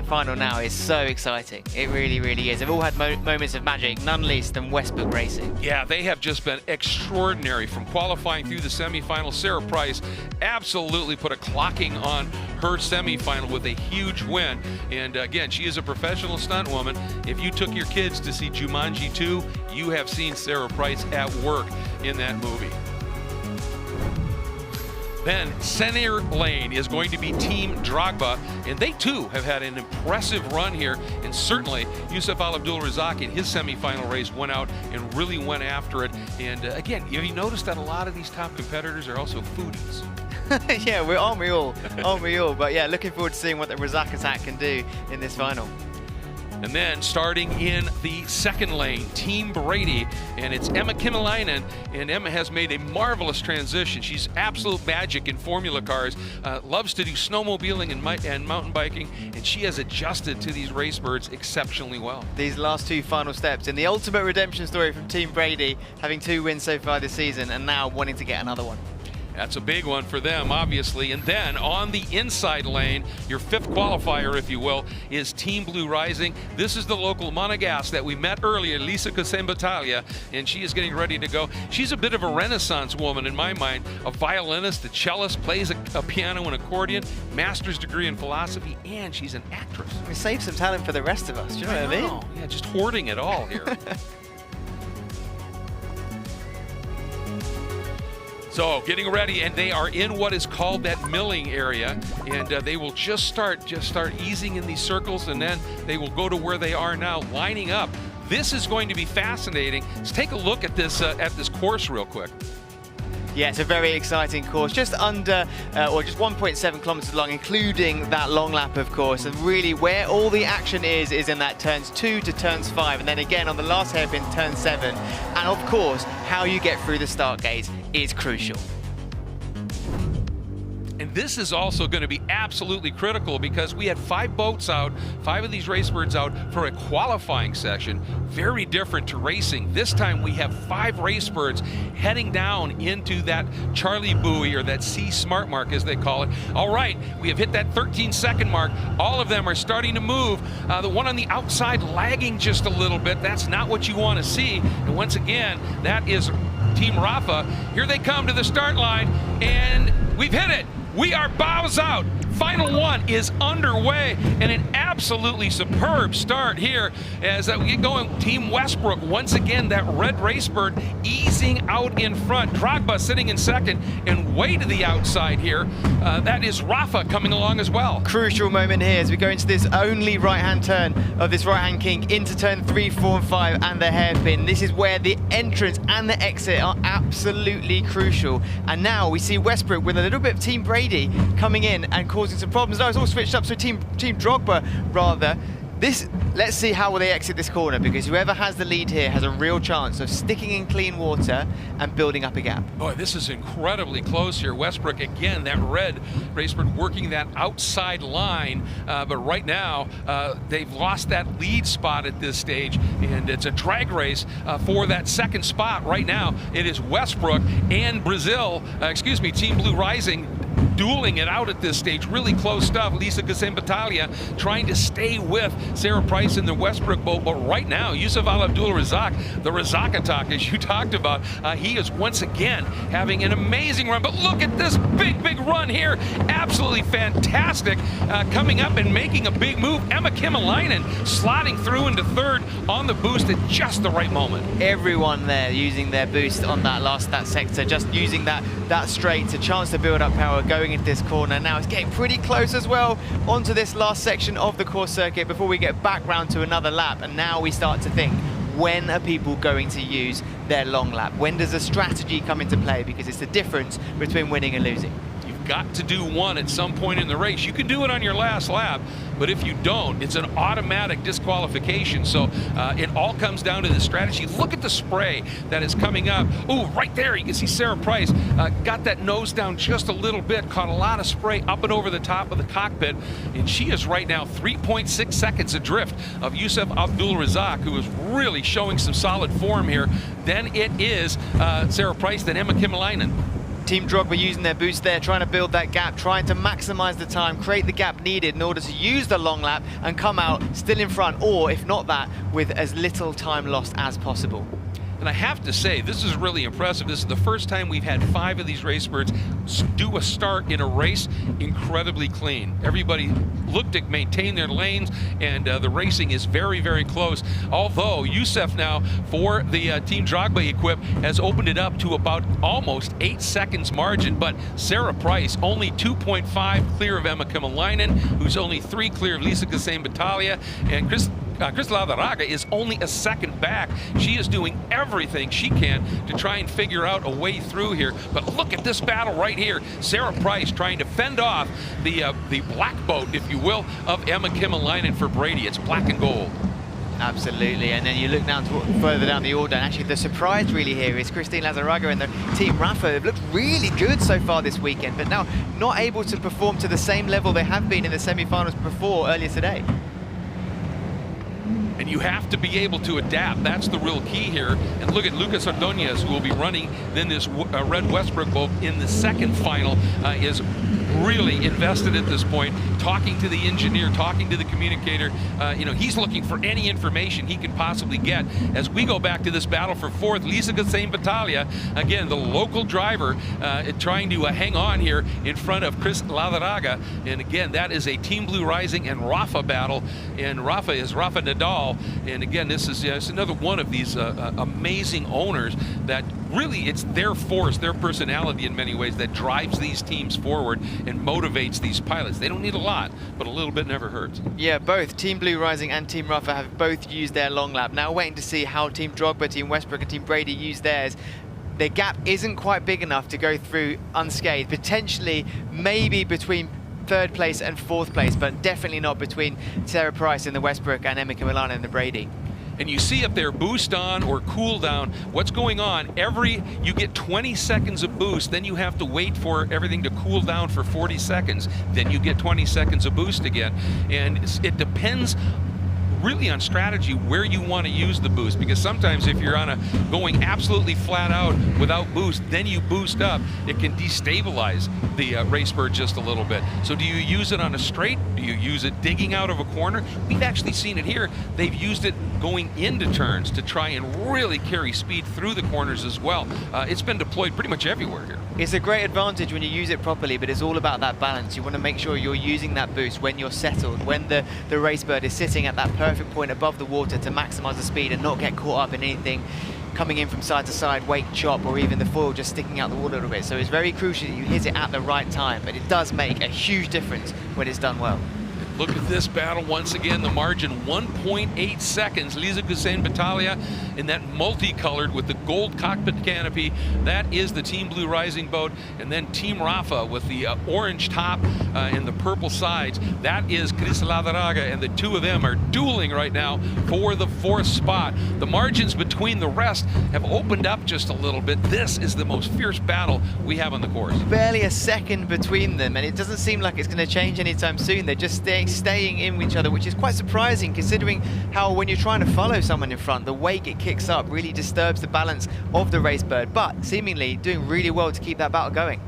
final now is so exciting. It really, really is. They've all had moments of magic, none least than Westbrook Racing. Yeah, they have just been extraordinary from qualifying through the semifinals. Sarah Price absolutely put a clocking on her semifinal with a huge win. And again, she is a professional stunt woman. If you took your kids to see Jumanji 2, you have seen Sarah Price at work in that movie. Then center lane is going to be Team Drogba, and they too have had an impressive run here, and certainly Yusuf Al Abdul Razak in his semifinal race went out and really went after it. And again, have you noticed that a lot of these top competitors are also foodies? Yeah, aren't we all? But yeah, looking forward to seeing what the Razak attack can do in this final. And then starting in the second lane, Team Brady, and it's Emma Kymäläinen, and Emma has made a marvelous transition. She's absolute magic in formula cars, loves to do snowmobiling and mountain biking, and she has adjusted to these race birds exceptionally well. These last 2 final steps in the ultimate redemption story from Team Brady, having 2 wins so far this season and now wanting to get another one. That's a big one for them, obviously. And then on the inside lane, your 5th qualifier, if you will, is Team Blue Rising. This is the local Monegasque that we met earlier, Lisa Hussein Battaglia, and she is getting ready to go. She's a bit of a Renaissance woman in my mind, a violinist, a cellist, plays a piano and accordion, master's degree in philosophy, and she's an actress. We saved some talent for the rest of us, do you know what I mean? Yeah, just hoarding it all here. So getting ready, and they are in what is called that milling area, and they will just start easing in these circles, and then they will go to where they are now, lining up. This is going to be fascinating. Let's take a look at this course real quick. Yeah, it's a very exciting course, just under, or just 1.7 kilometers long, including that long lap, of course. And really where all the action is in that turns 2 to turns 5. And then again on the last hairpin, turn 7. And of course, how you get through the start gate is crucial. And this is also going to be absolutely critical because we had 5 boats out, 5 of these race birds out for a qualifying session. Very different to racing. This time we have 5 race birds heading down into that Charlie buoy, or that C smart mark as they call it. All right, we have hit that 13-second mark. All of them are starting to move. The one on the outside lagging just a little bit. That's not what you want to see. And once again, that is Team Rafa. Here they come to the start line, and we've hit it. We are bows out. Final one is underway, and an absolutely superb start here as we get going. Team Westbrook, once again, that red race bird easing out in front. Drogba sitting in second, and way to the outside here. That is Rafa coming along as well. Crucial moment here as we go into this only right-hand turn of this right-hand kink into turn 3, 4, and 5 and the hairpin. This is where the entrance and the exit are absolutely crucial. And now we see Westbrook with a little bit of Team Brady coming in and causing some problems. Now it's all switched up, so Team Drogba rather. Let's see how they exit this corner, because whoever has the lead here has a real chance of sticking in clean water and building up a gap. Boy, this is incredibly close here. Westbrook, again, that red racebird working that outside line, but right now they've lost that lead spot at this stage, and it's a drag race for that second spot. Right now, it is Westbrook and Team Blue Rising dueling it out at this stage. Really close stuff. Lisa Battaglia trying to stay with Sarah Price in the Westbrook boat, but right now, Yusuf Al Abdul Razak, the Razak attack, as you talked about, he is once again having an amazing run. But look at this big run here. Absolutely fantastic. Coming up and making a big move. Emma Kimmelainen slotting through into third on the boost at just the right moment. Everyone there using their boost on that sector, just using that straight, a chance to build up power going into this corner. Now it's getting pretty close as well onto this last section of the course circuit before we get back round to another lap. And now we start to think, when are people going to use their long lap? When does a strategy come into play? Because it's the difference between winning and losing. You've got to do one at some point in the race. You can do it on your last lap, but if you don't, it's an automatic disqualification. So it all comes down to the strategy. Look at the spray that is coming up. Oh, right there, you can see Sarah Price got that nose down just a little bit, caught a lot of spray up and over the top of the cockpit, and she is right now 3.6 seconds adrift of Yusuf Abdul Razak, who is really showing some solid form here. Then it is Sarah Price, then Emma Kimmelainen. Team Drogba using their boost there, trying to build that gap, trying to maximize the time, create the gap needed in order to use the long lap and come out still in front, or if not that, with as little time lost as possible. And I have to say, this is really impressive. This is the first time we've had 5 of these race birds do a start in a race incredibly clean. Everybody looked to maintain their lanes, and the racing is very close. Although Yusuf now, for the Team Drogba equip, has opened it up to about almost 8 seconds margin. But Sarah Price only 2.5 clear of Emma Kimmelainen, who's only 3 clear of Lisa Battaglia, and Chris Ladaraga is only a second back. She is doing everything she can to try and figure out a way through here. But look at this battle right here. Sarah Price trying to fend off the black boat, if you will, of Emma Kimmelainen for Brady. It's black and gold. Absolutely, and then you look down further down the order, and actually the surprise really here is Christine Lazaraga and the Team Rafa have looked really good so far this weekend, but now not able to perform to the same level they have been in the semi-finals before earlier today. And you have to be able to adapt. That's the real key here. And look at Lucas Ordonez, who will be running then this red Westbrook boat in the second final, is really invested at this point, talking to the engineer, talking to the communicator. He's looking for any information he can possibly get. As we go back to this battle for fourth, Lisa Battaglia, again, the local driver, trying to hang on here in front of Chris Ladaraga. And again, that is a Team Blue Rising and Rafa battle. And Rafa is Rafa Nadal. And again, this is another one of these amazing owners that really, it's their force, their personality in many ways that drives these teams forward and motivates these pilots. They don't need a lot, but a little bit never hurts. Yeah, both Team Blue Rising and Team Rafa have both used their long lap. Now waiting to see how Team Drogba, Team Westbrook and Team Brady use theirs. the gap isn't quite big enough to go through unscathed. Potentially, maybe between 3rd place and 4th place, but definitely not between Sarah Price in the Westbrook and Emma Kimmelinen in the Brady. And you see up there, boost on or cool down, what's going on? You get 20 seconds of boost, then you have to wait for everything to cool down for 40 seconds. Then you get 20 seconds of boost again. And it depends really on strategy where you want to use the boost, because sometimes if you're going absolutely flat out without boost, then you boost up, it can destabilize the race bird just a little bit. So do you use it on a straight? Do you use it digging out of a corner? We've actually seen it here. They've used it going into turns to try and really carry speed through the corners as well. It's been deployed pretty much everywhere here. It's a great advantage when you use it properly, but it's all about that balance. You want to make sure you're using that boost when you're settled, when the race bird is sitting at that perfect point above the water to maximize the speed and not get caught up in anything coming in from side to side, wake chop, or even the foil just sticking out the water a little bit. So it's very crucial that you hit it at the right time, but it does make a huge difference when it's done well. Look at this battle once again. The margin 1.8 seconds. Lisa Gusain Battaglia in that multicolored with the gold cockpit canopy. That is the Team Blue Rising boat. And then Team Rafa with the orange top and the purple sides. That is Cris Ladaraga, and the two of them are dueling right now for the 4th spot. The margins between the rest have opened up just a little bit. This is the most fierce battle we have on the course. Barely a second between them, and it doesn't seem like it's going to change anytime soon. They're just staying in with each other, which is quite surprising considering how when you're trying to follow someone in front, the wake it kicks up really disturbs the balance of the race bird, but seemingly doing really well to keep that battle going.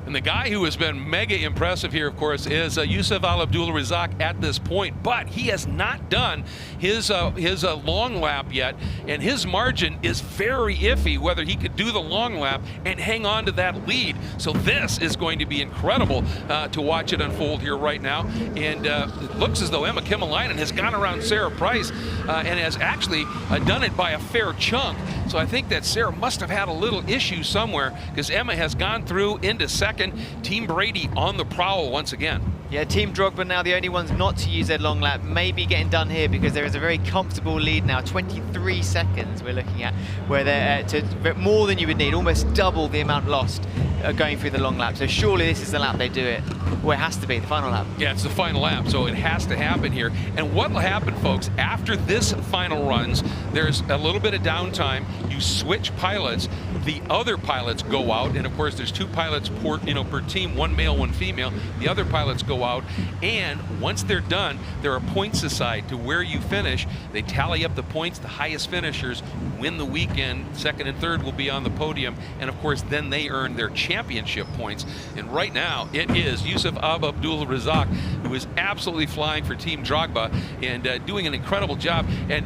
And the guy who has been mega impressive here, of course, is Yusuf Al Abdul Razak at this point, but he has not done his long lap yet, and his margin is very iffy whether he could do the long lap and hang on to that lead. So this is going to be incredible to watch it unfold here right now. And it looks as though Emma Kimmelinen has gone around Sarah Price and has actually done it by a fair chunk. So I think that Sarah must have had a little issue somewhere, because Emma has gone through into second. Team Brady on the prowl once again. Yeah, Team Drogba now the only ones not to use their long lap, maybe getting done here because there is a very comfortable lead now, 23 seconds we're looking at, where they're more than you would need, almost double the amount lost going through the long lap. So surely this is the lap they do it. Well, it has to be the final lap. Yeah, it's the final lap, so it has to happen here. And what will happen, folks, after this final runs, there's a little bit of downtime. You switch pilots. The other pilots go out, and of course there's 2 pilots per team, 1 male, 1 female. The other pilots go out, and once they're done, there are points aside to where you finish. They tally up the points. The highest finishers win the weekend. 2nd and 3rd will be on the podium, and of course then they earn their championship points. And right now it is Yusuf Abdul Razak who is absolutely flying for Team Drogba and doing an incredible job. And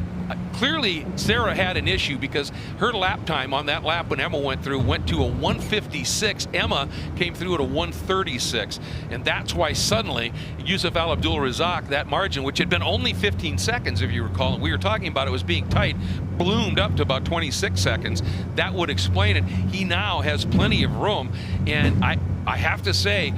clearly Sarah had an issue, because her lap time on that lap when Emma went through went to a 1:56. Emma came through at a 1:36, and that's why suddenly Yusuf Al Abdul Razak, that margin, which had been only 15 seconds if you recall, and we were talking about it was being tight, bloomed up to about 26 seconds. That would explain it. He now has plenty of room, and I have to say,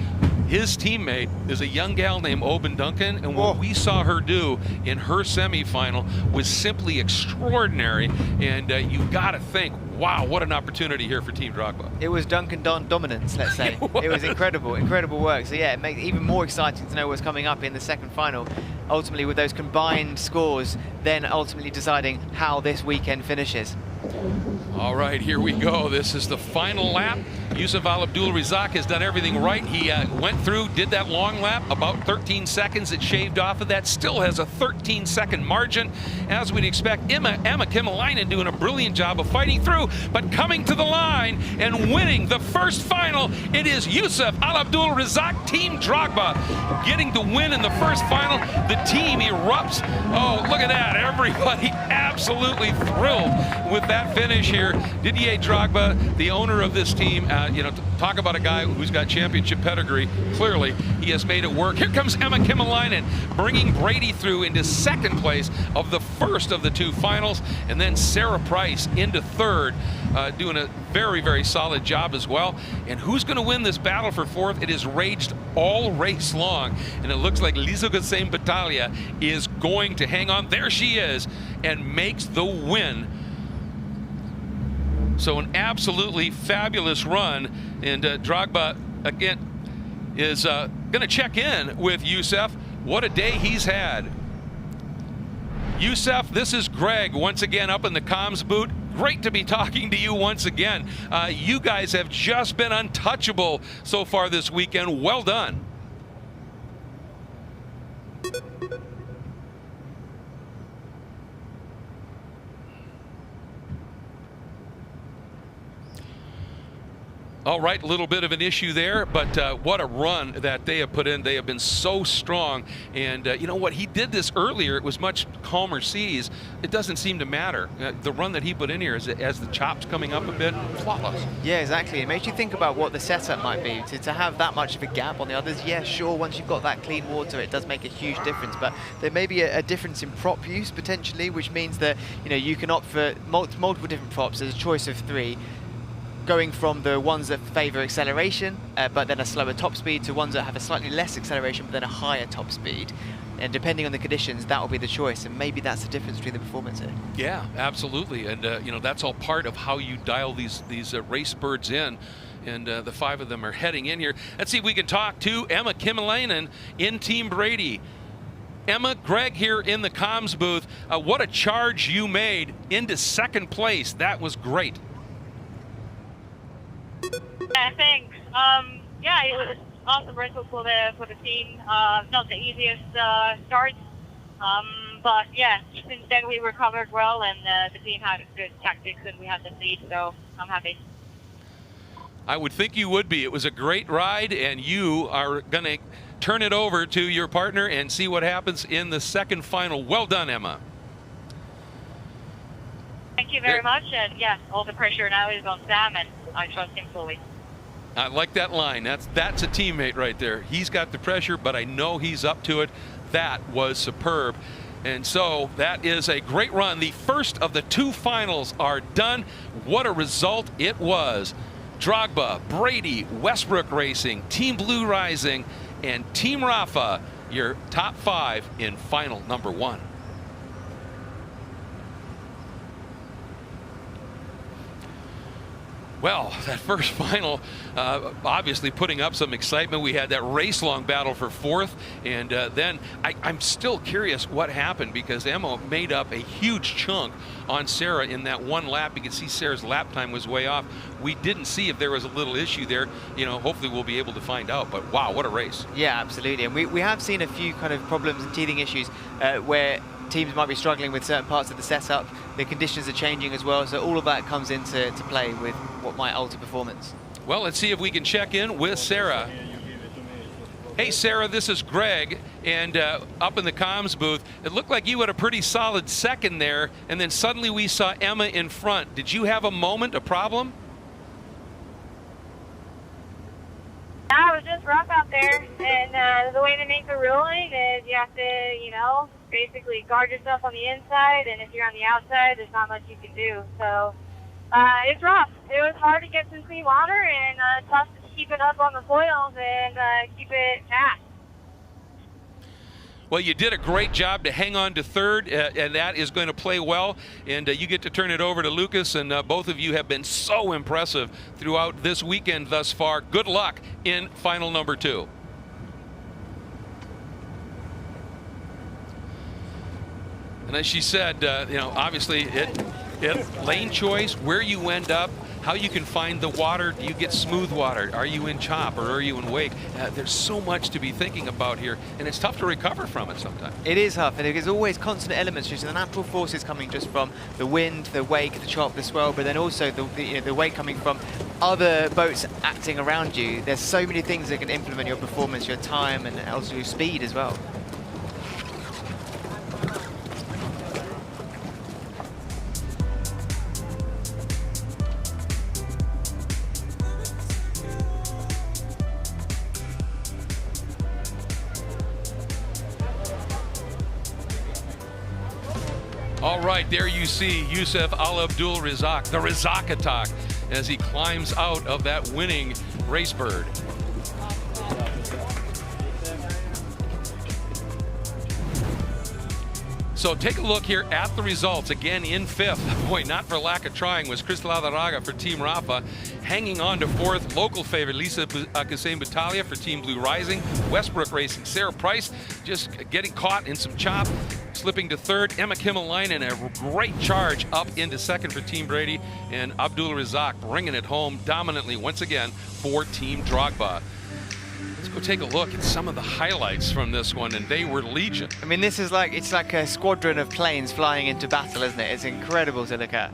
his teammate is a young gal named Oban Duncan, and what we saw her do in her semifinal was simply extraordinary. And you've got to think, wow, what an opportunity here for Team Drogba. It was Duncan dominance, let's say. It was incredible work. So yeah, it makes it even more exciting to know what's coming up in the second final. Ultimately, with those combined scores, then ultimately deciding how this weekend finishes. All right, here we go. This is the final lap. Yusuf Al Abdul Razak has done everything right. He went through, did that long lap, about 13 seconds. It shaved off of that. Still has a 13-second margin, as we'd expect. Emma Kimmelinen doing a brilliant job of fighting through, but coming to the line and winning the first final. It is Yusuf Al Abdul Razak, Team Drogba, getting the win in the first final. The team erupts. Oh, look at that. Everybody absolutely thrilled with that finish here. Didier Drogba, the owner of this team, talk about a guy who's got championship pedigree. Clearly, he has made it work. Here comes Emma Kimmelinen, bringing Brady through into second place of the first of the 2 finals, and then Sarah Price into third, doing a very, very solid job as well. And who's going to win this battle for fourth? It has raged all race long, and it looks like Lisa Gusain Battaglia is going to hang on. There she is, and makes the win So an absolutely fabulous run, and Drogba again is going to check in with Youssef. What a day he's had. Youssef, this is Greg once again up in the comms booth. Great to be talking to you once again. You guys have just been untouchable so far this weekend. Well done. All right, a little bit of an issue there, but what a run that they have put in. They have been so strong. And you know what? He did this earlier. It was much calmer seas. It doesn't seem to matter. The run that he put in here, as the chops coming up a bit, flawless. Yeah, exactly. It makes you think about what the setup might be. To have that much of a gap on the others, yeah, sure, once you've got that clean water, it does make a huge difference. But there may be a difference in prop use, potentially, which means that, you know, you can opt for multiple different props. There's a choice of 3. Going from the ones that favour acceleration, but then a slower top speed, to ones that have a slightly less acceleration, but then a higher top speed. And depending on the conditions, that will be the choice. And maybe that's the difference between the performance here. Yeah, absolutely. And, you know, that's all part of how you dial these race birds in. And the 5 of them are heading in here. Let's see if we can talk to Emma Kimmelainen in Team Brady. Emma, Greg here in the comms booth. What a charge you made into second place. That was great. Yeah, thanks. Yeah, it was awesome rental for the team. Not the easiest start, but yeah, since then we recovered well, and the team had good tactics, and we had the lead, so I'm happy. I would think you would be. It was a great ride, and you are going to turn it over to your partner and see what happens in the second final. Well done, Emma. Thank you very much, and yeah, all the pressure now is on Sam, and I trust him fully. I like that line. That's a teammate right there. He's got the pressure, but I know he's up to it. That was superb. And so that is a great run. The first of the 2 finals are done. What a result it was. Drogba, Brady, Westbrook Racing, Team Blue Rising, and Team Rafa, your top 5 in final number 1. Well, that first final, obviously putting up some excitement. We had that race-long battle for 4th, and then I'm still curious what happened, because Emma made up a huge chunk on Sarah in that one lap. You can see Sarah's lap time was way off. We didn't see if there was a little issue there. You know, hopefully we'll be able to find out, but wow, what a race. Yeah, absolutely. And we have seen a few kind of problems and teething issues where teams might be struggling with certain parts of the setup. The conditions are changing as well, so all of that comes into play with what might alter performance. Well, let's see if we can check in with Sarah. Hey, Sarah, this is Greg, and up in the comms booth, it looked like you had a pretty solid second there, and then suddenly we saw Emma in front. Did you have a moment, a problem? Yeah, it was just rough out there, and the way they make the ruling is you have to, you know, basically guard yourself on the inside, and if you're on the outside, there's not much you can do. So it's rough. It was hard to get some clean water, and tough to keep it up on the foils and keep it fast. Well, you did a great job to hang on to 3rd, and that is going to play well. And you get to turn it over to Lucas, and both of you have been so impressive throughout this weekend thus far. Good luck in final number 2. And as she said, you know, obviously it lane choice, where you end up, how you can find the water. Do you get smooth water? Are you in chop or are you in wake? There's so much to be thinking about here, and it's tough to recover from it sometimes. It is tough, and there's always constant elements. Just the natural forces coming just from the wind, the wake, the chop, the swell, but then also the wake coming from other boats acting around you. There's so many things that can implement your performance, your time, and also your speed as well. All right, there you see Youssef Al Abdul Razak, the Razak attack, as he climbs out of that winning race bird. So take a look here at the results. Again, in fifth, boy, not for lack of trying, was Chris Ladaraga for Team Rafa. Hanging on to fourth, local favorite Lisa Kassem Battaglia for Team Blue Rising. Westbrook Racing, Sarah Price just getting caught in some chop. Slipping to third, Emma Kimmelainen, a great charge up into second for Team Brady. And Abdul Razak bringing it home dominantly once again for Team Drogba. Let's go take a look at some of the highlights from this one, and they were legion. I mean, this is like, it's like a squadron of planes flying into battle, isn't it? It's incredible to look at.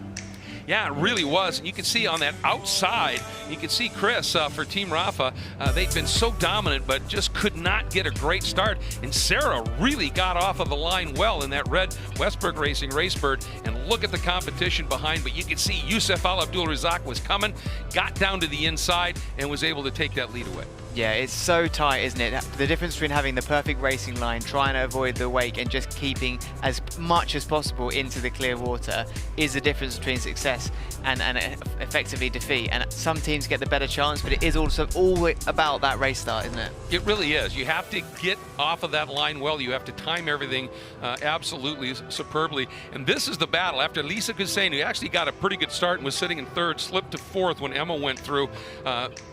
Yeah, it really was. And you can see on that outside, you can see Chris for Team Rafa. They've been so dominant, but just could not get a great start. And Sarah really got off of the line well in that red Westbrook Racing Racebird. And look at the competition behind. But you can see Youssef Al Abdul Razak was coming, got down to the inside, and was able to take that lead away. Yeah, it's so tight, isn't it? The difference between having the perfect racing line, trying to avoid the wake, and just keeping as much as possible into the clear water is the difference between success and effectively defeat. And some teams get the better chance, but it is also all about that race start, isn't it? It really is. You have to get off of that line well. You have to time everything absolutely superbly. And this is the battle. After Lisa Kassem, who actually got a pretty good start and was sitting in third, slipped to fourth when Emma went through.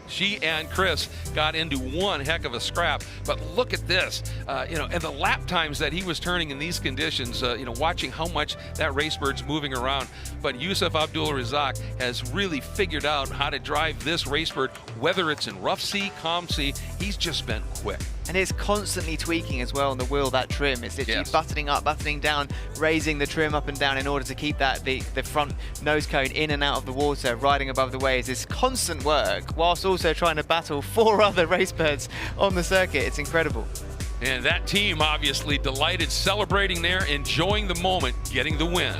She and Chris got into one heck of a scrap, but look at this, and the lap times that he was turning in these conditions, watching how much that Racebird's moving around. But Youssef Abdul Razak has really figured out how to drive this Racebird, whether it's in rough sea, calm sea. He's just been quick. And it's constantly tweaking as well on the wheel, that trim. It's literally buttoning up, buttoning down, raising the trim up and down in order to keep that the front nose cone in and out of the water, riding above the waves. It's constant work, whilst also trying to battle 4 other Racebirds on the circuit. It's incredible. And that team obviously delighted, celebrating there, enjoying the moment, getting the win.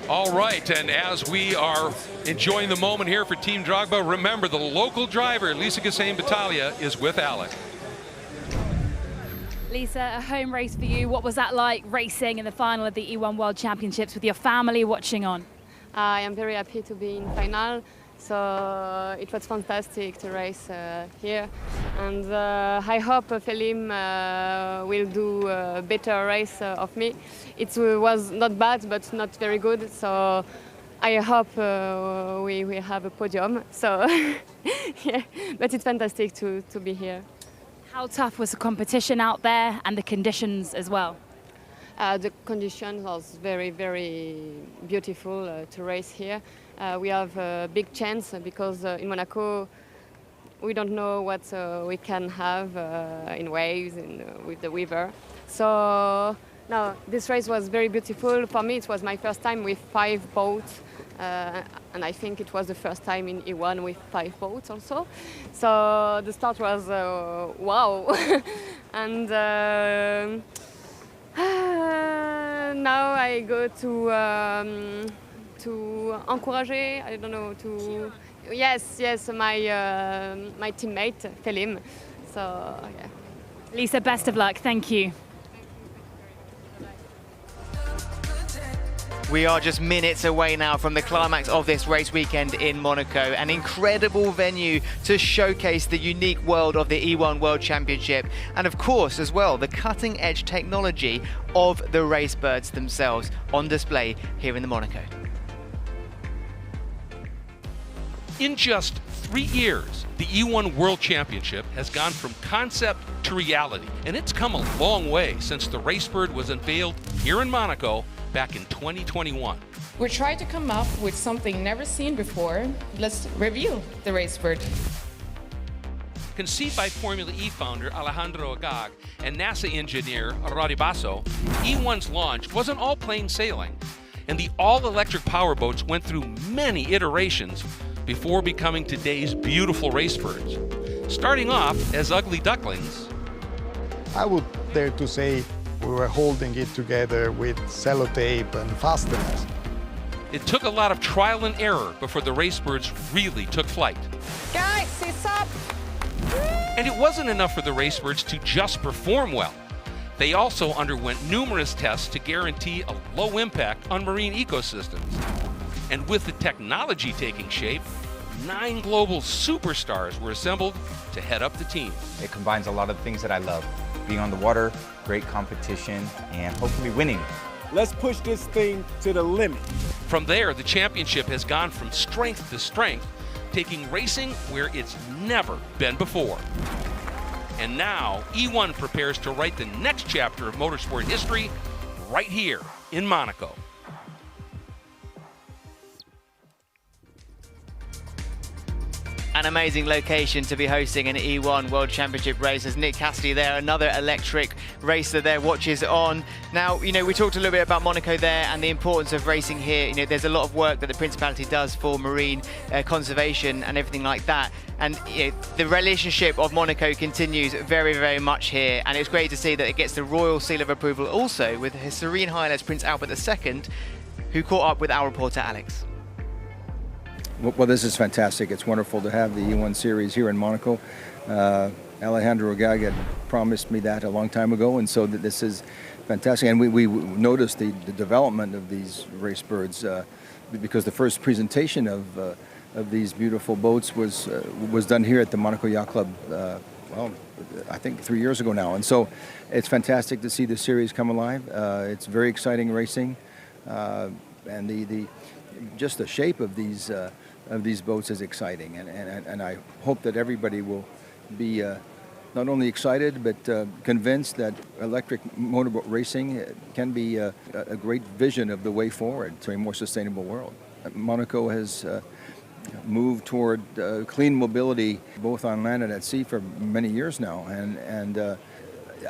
All right, and as we are enjoying the moment here for Team Drogba, remember the local driver, Lisa Kassem Battaglia, is with Alec. Lisa, a home race for you. What was that like, racing in the final of the E1 World Championships with your family watching on? I am very happy to be in final. So it was fantastic to race here, and I hope Felim will do a better race of me. It was not bad, but not very good. So I hope we will have a podium. So yeah, but it's fantastic to be here. How tough was the competition out there and the conditions as well? The conditions was very, very beautiful to race here. We have a big chance because in Monaco we don't know what we can have in waves and with the river. So no, this race was very beautiful. For me, it was my first time with 5 boats, and I think it was the first time in E1 with 5 boats also. So the start was wow, and now I go to encourager, I don't know, to yes, my my teammate Felim. So yeah. Lisa, best of luck. Thank you. We are just minutes away now from the climax of this race weekend in Monaco, an incredible venue to showcase the unique world of the E1 World Championship, and of course as well the cutting edge technology of the Racebirds themselves on display here in the Monaco. In just 3 years, the E1 World Championship has gone from concept to reality, and it's come a long way since the Racebird was unveiled here in Monaco back in 2021. We tried to come up with something never seen before. Let's review the Racebird. Conceived by Formula E founder Alejandro Agag and NASA engineer Roddy Basso, E1's launch wasn't all plain sailing, and the all-electric powerboats went through many iterations before becoming today's beautiful Racebirds. Starting off as ugly ducklings, I would dare to say we were holding it together with sellotape and fasteners. it took a lot of trial and error before the Racebirds really took flight. Guys, it's up! And it wasn't enough for the racebirds to just perform well. They also underwent numerous tests to guarantee a low impact on marine ecosystems. And with the technology taking shape, 9 global superstars were assembled to head up the team. It combines a lot of things that I love. Being on the water, great competition, and hopefully winning. Let's push this thing to the limit. From there, the championship has gone from strength to strength, taking racing where it's never been before. And now, E1 prepares to write the next chapter of motorsport history right here in Monaco. An amazing location to be hosting an E1 World Championship race. As Nick Cassidy there, another electric racer there, watches on. Now, you know, we talked a little bit about Monaco there and the importance of racing here. You know, there's a lot of work that the Principality does for marine conservation and everything like that. And you know, the relationship of Monaco continues very, very much here. And it's great to see that it gets the royal seal of approval also with His Serene Highness Prince Albert II, who caught up with our reporter Alex. Well, this is fantastic. It's wonderful to have the E1 series here in Monaco. Alejandro Gag had promised me that a long time ago, and so this is fantastic. And we noticed the development of these race birds because the first presentation of these beautiful boats was done here at the Monaco Yacht Club, well, I think 3 years ago now. And so it's fantastic to see the series come alive. It's very exciting racing, and just the shape of these boats is exciting, and I hope that everybody will be not only excited but convinced that electric motorboat racing can be a great vision of the way forward to a more sustainable world. Monaco has moved toward clean mobility both on land and at sea for many years now, and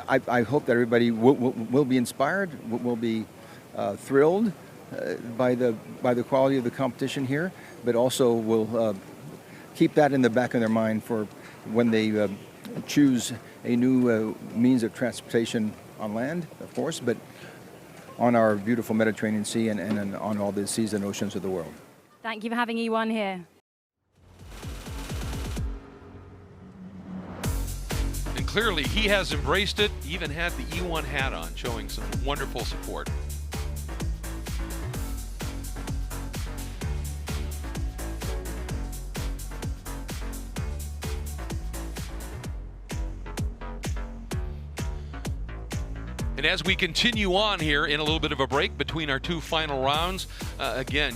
I hope that everybody will be inspired, will be thrilled by the quality of the competition here, but also will keep that in the back of their mind for when they choose a new means of transportation on land, of course, but on our beautiful Mediterranean Sea and on all the seas and oceans of the world. Thank you for having E1 here. And clearly he has embraced it, even had the E1 hat on, showing some wonderful support. And as we continue on here in a little bit of a break between our 2 final rounds, again,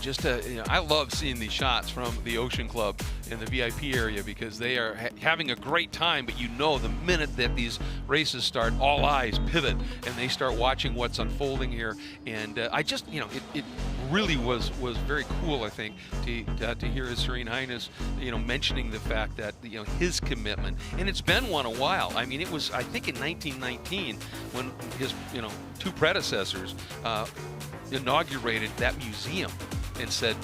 I love seeing these shots from the Ocean Club in the VIP area because they are having a great time, but you know the minute that these races start, all eyes pivot and they start watching what's unfolding here. And I just, you know, it really was very cool, I think, to hear His Serene Highness, you know, mentioning the fact that, you know, his commitment, and it's been a while. I mean, it was, I think, in 1919 when his, you know, 2 predecessors inaugurated that museum and said,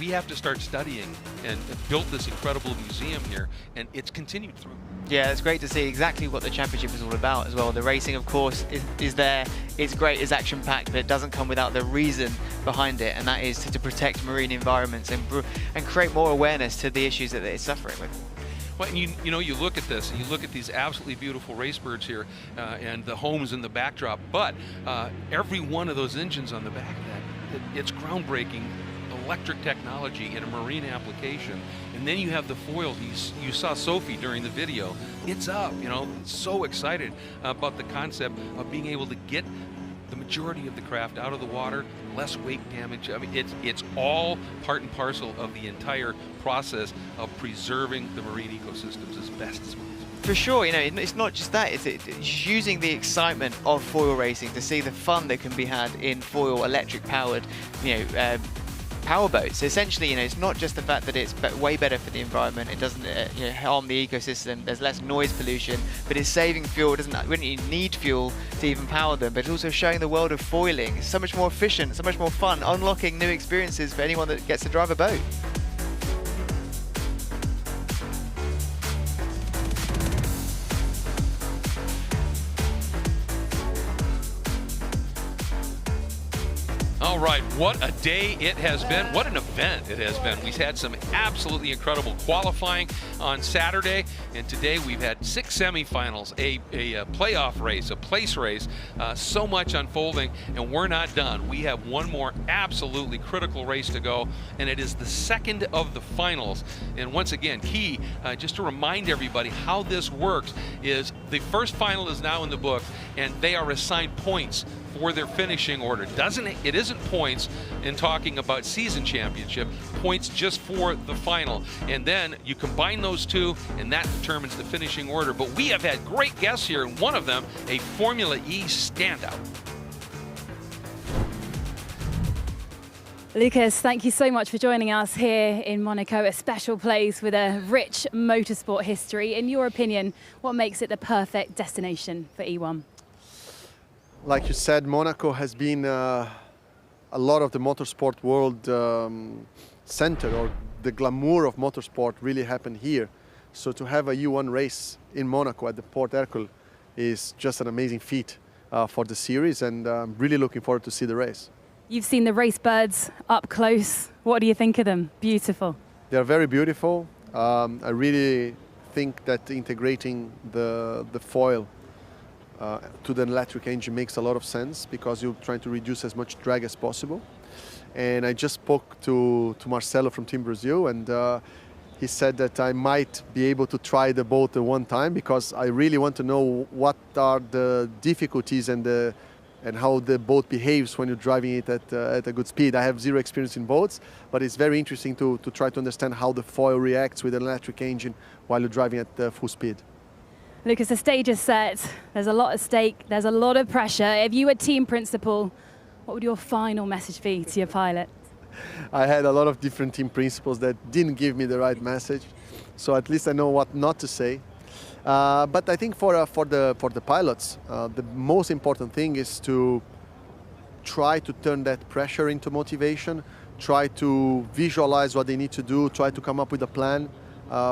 we have to start studying, and built this incredible museum here, and it's continued through. Yeah, it's great to see exactly what the championship is all about as well. The racing, of course, is there. It's great, it's action-packed, but it doesn't come without the reason behind it, and that is to protect marine environments and create more awareness to the issues that it's suffering with. Well, and you know, you look at this, and you look at these absolutely beautiful race birds here, and the homes in the backdrop, but every one of those engines on the back of that, it's groundbreaking electric technology in a marine application. And then you have the foil. You saw Sophie during the video. It's up, you know, so excited about the concept of being able to get the majority of the craft out of the water, less wake damage. I mean, it's all part and parcel of the entire process of preserving the marine ecosystems as best as possible. For sure, you know, it's not just that, it's using the excitement of foil racing to see the fun that can be had in foil electric powered, you know, power boats. Essentially, you know, it's not just the fact that it's way better for the environment, it doesn't you know, harm the ecosystem, there's less noise pollution, but it's saving fuel. We don't even need fuel to even power them, but it's also showing the world of foiling. It's so much more efficient, so much more fun, unlocking new experiences for anyone that gets to drive a boat. All right, what a day it has been. What an event it has been. We've had some absolutely incredible qualifying on Saturday, and today we've had 6 semifinals, a playoff race, a place race, so much unfolding, and we're not done. We have one more absolutely critical race to go, and it is the second of the finals. And once again, key, just to remind everybody how this works, is the first final is now in the book, and they are assigned points for their finishing order. It isn't points in talking about season championship, points just for the final. And then you combine those two, and that determines the finishing order. But we have had great guests here, and one of them, a Formula E standout. Lucas, thank you so much for joining us here in Monaco, a special place with a rich motorsport history. In your opinion, what makes it the perfect destination for E1? Like you said, Monaco has been a lot of the motorsport world center, or the glamour of motorsport really happened here. So to have a U1 race in Monaco at the Port Hercule is just an amazing feat for the series, and I'm really looking forward to see the race. You've seen the race birds up close. What do you think of them? Beautiful. They're very beautiful. I really think that integrating the foil to the electric engine makes a lot of sense, because you're trying to reduce as much drag as possible. And I just spoke to Marcelo from Team Brazil, and he said that I might be able to try the boat at one time, because I really want to know what are the difficulties and how the boat behaves when you're driving it at a good speed. I have zero experience in boats, but it's very interesting to try to understand how the foil reacts with an electric engine while you're driving at full speed. Lucas, the stage is set. There's a lot at stake. There's a lot of pressure. If you were team principal, what would your final message be to your pilot? I had a lot of different team principals that didn't give me the right message, so at least I know what not to say. But I think for the pilots, the most important thing is to try to turn that pressure into motivation, try to visualize what they need to do, try to come up with a plan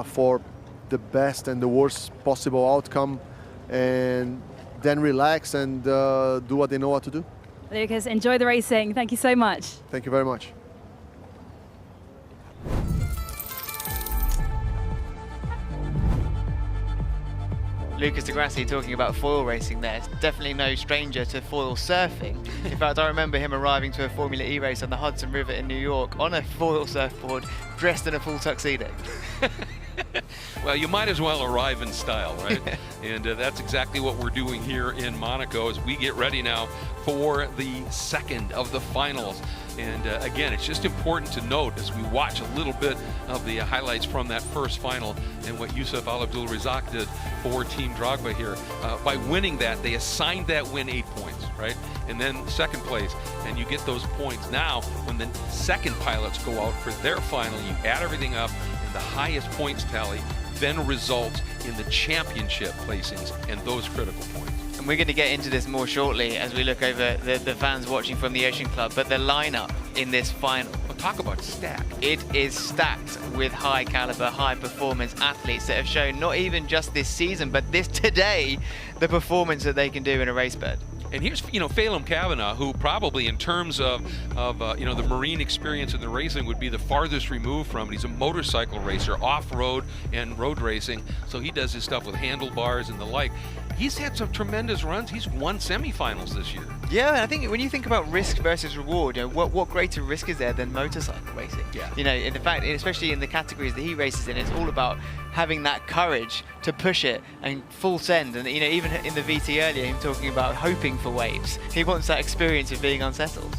for the best and the worst possible outcome, and then relax and do what they know what to do. Lucas, enjoy the racing. Thank you so much. Thank you very much. Lucas Di Grassi talking about foil racing there. Definitely no stranger to foil surfing. In fact, I remember him arriving to a Formula E race on the Hudson River in New York on a foil surfboard, dressed in a full tuxedo. Well, you might as well arrive in style, right? And that's exactly what we're doing here in Monaco as we get ready now for the second of the finals. And again, it's just important to note as we watch a little bit of the highlights from that first final and what Youssef Al Abdulrazak did for Team Drogba here. By winning that, they assigned that win 8 points, right? And then second place, and you get those points. Now, when the second pilots go out for their final, you add everything up, and the highest points tally then results in the championship placings and those critical points. And we're going to get into this more shortly as we look over the fans watching from the Ocean Club, but the lineup in this final. Well, talk about stacked. It is stacked with high caliber, high performance athletes that have shown not even just this season, but today, the performance that they can do in a race bed. And here's, Phelim Kavanagh, who probably in terms of the marine experience in the racing would be the farthest removed from it. He's a motorcycle racer, off-road and road racing, so he does his stuff with handlebars and the like. He's had some tremendous runs. He's won semifinals this year. Yeah, and I think when you think about risk versus reward, what greater risk is there than motorcycle racing? Yeah. In fact, especially in the categories that he races in, it's all about having that courage to push it and full send. And even in the VT earlier, him talking about hoping for waves. He wants that experience of being unsettled.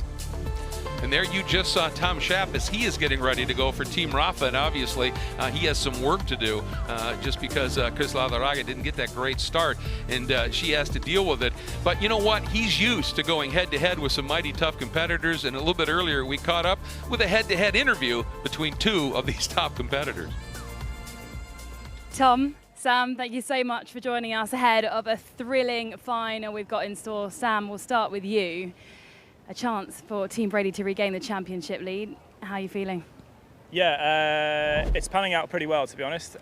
And there you just saw Tom Schaap as he is getting ready to go for Team Rafa, and obviously he has some work to do just because Chris Ladaraga didn't get that great start, and she has to deal with it. But you know what? He's used to going head-to-head with some mighty tough competitors, and a little bit earlier we caught up with a head-to-head interview between two of these top competitors. Tom, Sam, thank you so much for joining us ahead of a thrilling final we've got in store. Sam, we'll start with you. A chance for Team Brady to regain the championship lead. How are you feeling? Yeah, it's panning out pretty well, to be honest.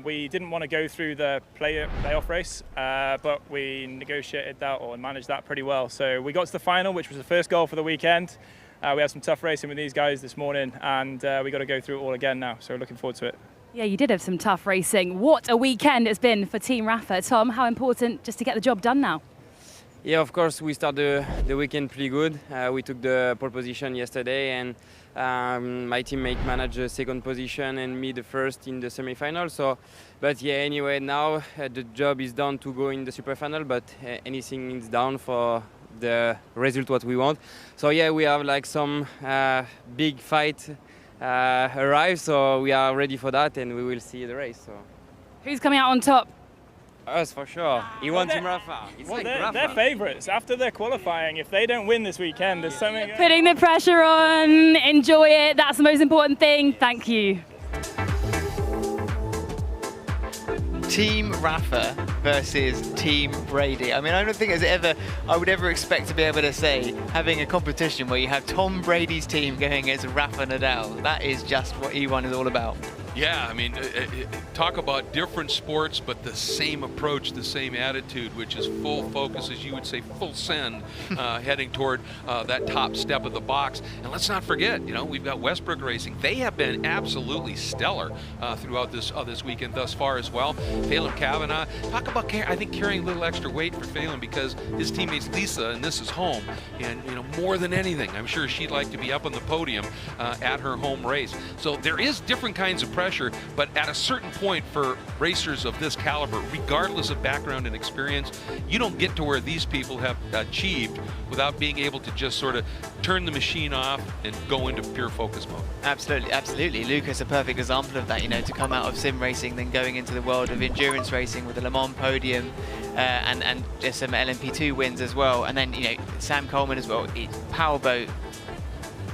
We didn't want to go through the playoff race, but we negotiated that or managed that pretty well. So we got to the final, which was the first goal for the weekend. We had some tough racing with these guys this morning, and we got to go through it all again now. So we're looking forward to it. Yeah, you did have some tough racing. What a weekend it's been for Team Rafa. Tom, how important just to get the job done now? Yeah, of course, we started the weekend pretty good. We took the pole position yesterday, and my teammate managed the second position and me the first in the semi-final. So, but yeah, anyway, now the job is done to go in the super final, but anything is down for the result what we want. So yeah, we have like some big fight arrive, so we are ready for that, and we will see the race. So, who's coming out on top? Us for sure. E1 Team Rafa. It's well, like they're favourites after their qualifying. If they don't win this weekend, there's something. Putting the pressure on. Enjoy it. That's the most important thing. Thank you. Team Rafa versus Team Brady. I mean, I don't think I would ever expect to be able to say, having a competition where you have Tom Brady's team going against Rafa Nadal. That is just what E1 is all about. Yeah, I mean, talk about different sports, but the same approach, the same attitude, which is full focus, as you would say, full send, heading toward that top step of the box. And let's not forget, you know, we've got Westbrook Racing. They have been absolutely stellar throughout this weekend thus far as well. Phelan Kavanagh, talk about, I think, carrying a little extra weight for Phelan because his teammate's Lisa, and this is home. And, you know, more than anything, I'm sure she'd like to be up on the podium at her home race. So there is different kinds of pressure, but at a certain point for racers of this caliber, regardless of background and experience, you don't get to where these people have achieved without being able to just sort of turn the machine off and go into pure focus mode. Absolutely, absolutely. Lucas, a perfect example of that, you know, to come out of sim racing, then going into the world of endurance racing with the Le Mans podium and just some LMP2 wins as well. And then, you know, Sam Coleman as well, powerboat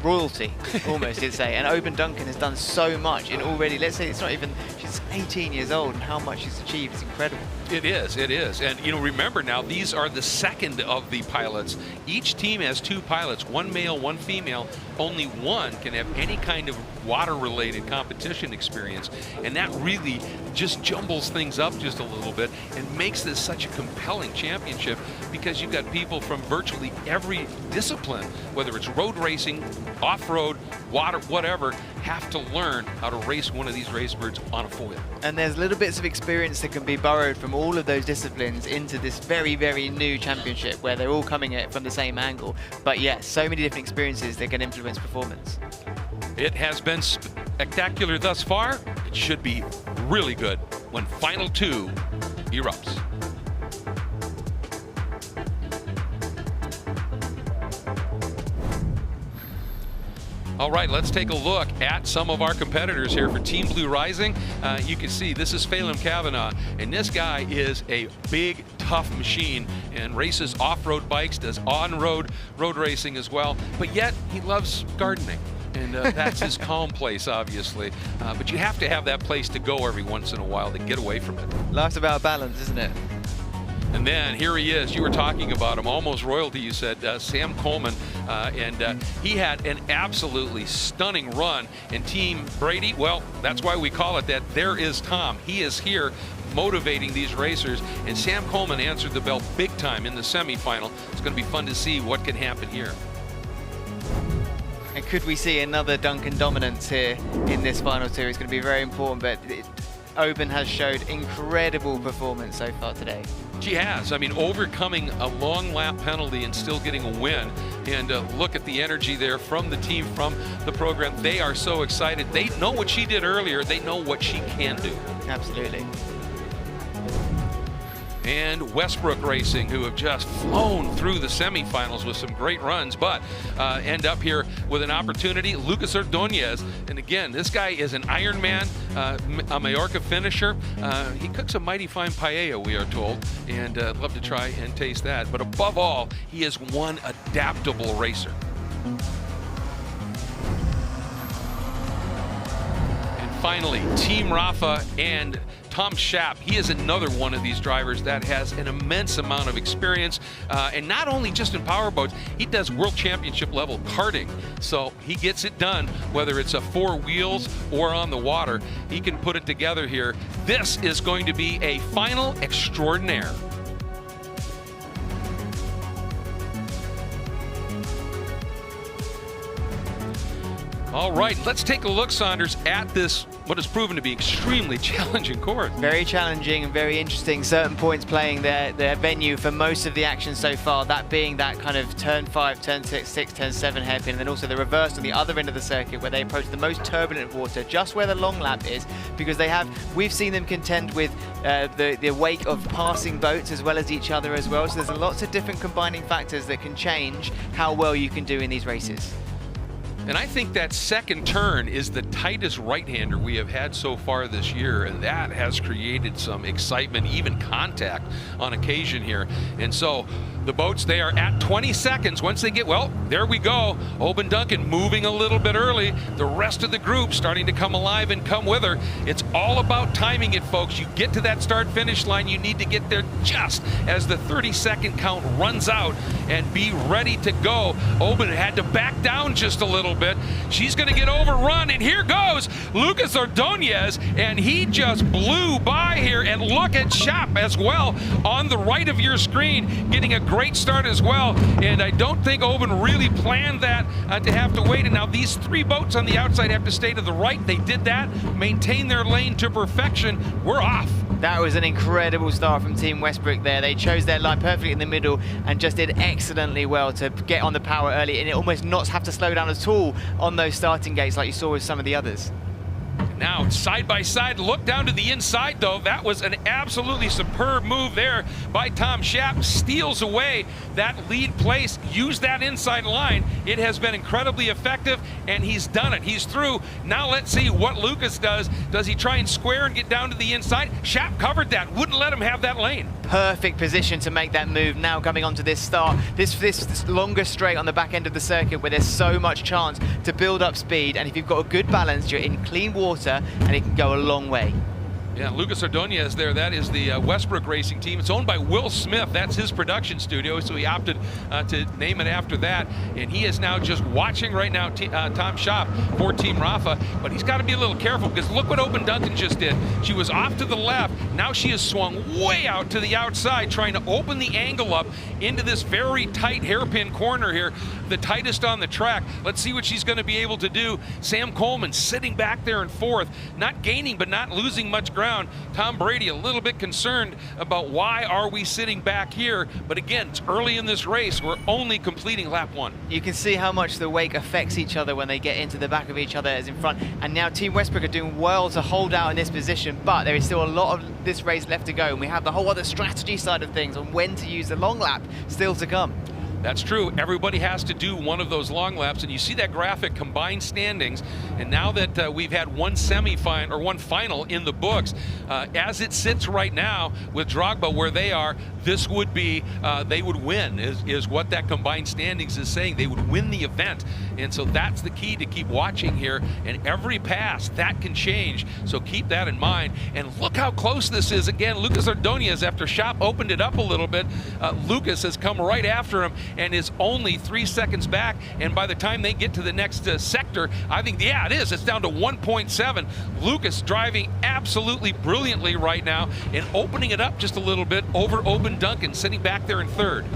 royalty, almost, you'd say. And Oban Duncan has done so much in already, let's say it's not even, she's 18 years old, and how much she's achieved is incredible. It is, it is. And, you know, remember now, these are the second of the pilots. Each team has two pilots, one male, one female. Only one can have any kind of water-related competition experience. And that really just jumbles things up just a little bit and makes this such a compelling championship because you've got people from virtually every discipline, whether it's road racing, off-road, water, whatever, have to learn how to race one of these race birds on a foil. And there's little bits of experience that can be borrowed from all of those disciplines into this very, very new championship where they're all coming at it from the same angle. But yes, so many different experiences that can influence performance. It has been spectacular thus far. It should be really good when Final 2 erupts. All right, let's take a look at some of our competitors here for Team Blue Rising. You can see this is Phelan Kavanagh, and this guy is a big, tough machine and races off-road bikes, does on-road road racing as well, but yet he loves gardening. And that's his calm place, obviously. But you have to have that place to go every once in a while to get away from it. Life's about balance, isn't it? And then here he is. You were talking about him, almost royalty, you said, Sam Coleman. And he had an absolutely stunning run. And Team Brady, well, that's why we call it that. There is Tom. He is here motivating these racers. And Sam Coleman answered the bell big time in the semifinal. It's going to be fun to see what can happen here. And could we see another Duncan dominance here in this final two? It's going to be very important, but Oban has showed incredible performance so far today. She has. I mean, overcoming a long lap penalty and still getting a win. And look at the energy there from the team, from the program. They are so excited. They know what she did earlier. They know what she can do. Absolutely. And Westbrook Racing, who have just flown through the semifinals with some great runs, but end up here with an opportunity. Lucas Ordonez, and again, this guy is an Ironman, a Mallorca finisher. He cooks a mighty fine paella, we are told, and I'd love to try and taste that. But above all, he is one adaptable racer. Finally, Team Rafa and Tom Schaap, he is another one of these drivers that has an immense amount of experience, and not only just in powerboats, he does World Championship level karting. So he gets it done, whether it's a 4 wheels or on the water. He can put it together here. This is going to be a final extraordinaire. All right, let's take a look, Saunders, at this, what has proven to be extremely challenging course. Very challenging and very interesting. Certain points playing their venue for most of the action so far, that being that kind of turn 5, turn 6, turn 7 hairpin, and then also the reverse on the other end of the circuit where they approach the most turbulent water, just where the long lap is, because we've seen them contend with the wake of passing boats as well as each other as well. So there's lots of different combining factors that can change how well you can do in these races. And I think that second turn is the tightest right-hander we have had so far this year, and that has created some excitement, even contact on occasion here. And so the boats, they are at 20 seconds. Once they get, well, there we go. Oban Duncan moving a little bit early. The rest of the group starting to come alive and come with her. It's all about timing it, folks. You get to that start-finish line, you need to get there just as the 30-second count runs out and be ready to go. Oban had to back down just a little bit. She's going to get overrun, and here goes Lucas Ordonez, and he just blew by here. And look at Schaap as well on the right of your screen, getting a great start as well. And I don't think Oban really planned that to have to wait. And now these 3 boats on the outside have to stay to the right. They did that, maintain their lane to perfection. We're off. That was an incredible start from Team Westbrook there. They chose their line perfectly in the middle and just did excellently well to get on the power early, and it almost not have to slow down at all on those starting gates like you saw with some of the others. Now, side by side, look down to the inside, though. That was an absolutely superb move there by Tom Schaap. Steals away that lead place. Use that inside line. It has been incredibly effective, and he's done it. He's through. Now let's see what Lucas does. Does he try and square and get down to the inside? Schaap covered that. Wouldn't let him have that lane. Perfect position to make that move now coming onto this start. This longer straight on the back end of the circuit where there's so much chance to build up speed, and if you've got a good balance, you're in clean water, and it can go a long way. Yeah, Lucas Ordonez there. That is the Westbrook Racing team. It's owned by Will Smith. That's his production studio, so he opted to name it after that. And he is now just watching right now Tom Schaap for Team Rafa. But he's got to be a little careful, because look what Oban Duncan just did. She was off to the left. Now she has swung way out to the outside, trying to open the angle up into this very tight hairpin corner here, the tightest on the track. Let's see what she's going to be able to do. Sam Coleman sitting back there in 4th, not gaining but not losing much ground. Tom Brady a little bit concerned about why are we sitting back here, but again, it's early in this race. We're only completing lap 1. You can see how much the wake affects each other when they get into the back of each other as in front, and now Team Westbrook are doing well to hold out in this position, but there is still a lot of this race left to go, and we have the whole other strategy side of things on when to use the long lap still to come. That's true. Everybody has to do one of those long laps, and you see that graphic, combined standings. And now that we've had one semi-final or one final in the books, as it sits right now with Drogba where they are, this would be they would win. Is what that combined standings is saying. They would win the event, and so that's the key to keep watching here. And every pass that can change, so keep that in mind. And look how close this is. Again, Lucas Ordonez, after Schaap opened it up a little bit, Lucas has come right after him and is only 3 seconds back. And by the time they get to the next sector, I think, yeah, it is. It's down to 1.7. Lucas driving absolutely brilliantly right now and opening it up just a little bit over Oban Duncan, sitting back there in 3rd.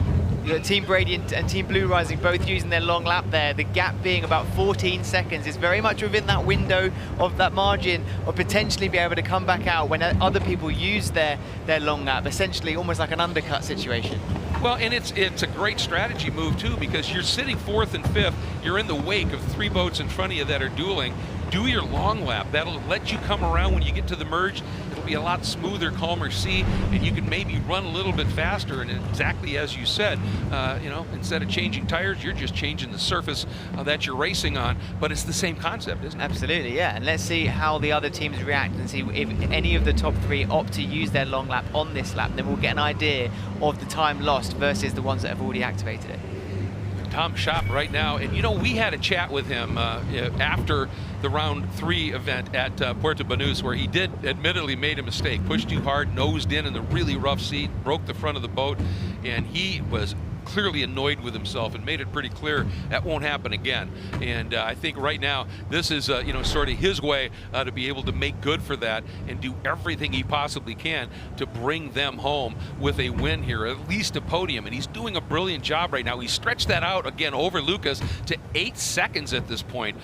Team Brady and Team Blue Rising both using their long lap there. The gap being about 14 seconds is very much within that window of that margin of potentially be able to come back out when other people use their long lap, essentially almost like an undercut situation. Well, and it's a great strategy move too, because you're sitting 4th and 5th. You're in the wake of 3 boats in front of you that are dueling. Do your long lap. That'll let you come around when you get to the merge. It'll be a lot smoother, calmer sea, and you can maybe run a little bit faster. And exactly as you said, you know, instead of changing tires, you're just changing the surface that you're racing on. But it's the same concept, isn't it? Absolutely, yeah. And let's see how the other teams react and see if any of the top 3 opt to use their long lap on this lap. Then we'll get an idea of the time lost versus the ones that have already activated it. Tom Schaap right now. And you know, we had a chat with him after the round 3 event at Puerto Banús, where he did admittedly made a mistake, pushed too hard, nosed in the really rough seat, broke the front of the boat, and he was clearly annoyed with himself and made it pretty clear that won't happen again. And I think right now this is you know, sort of his way to be able to make good for that and do everything he possibly can to bring them home with a win here, at least a podium. And he's doing a brilliant job right now. He stretched that out again over Lucas to 8 seconds at this point.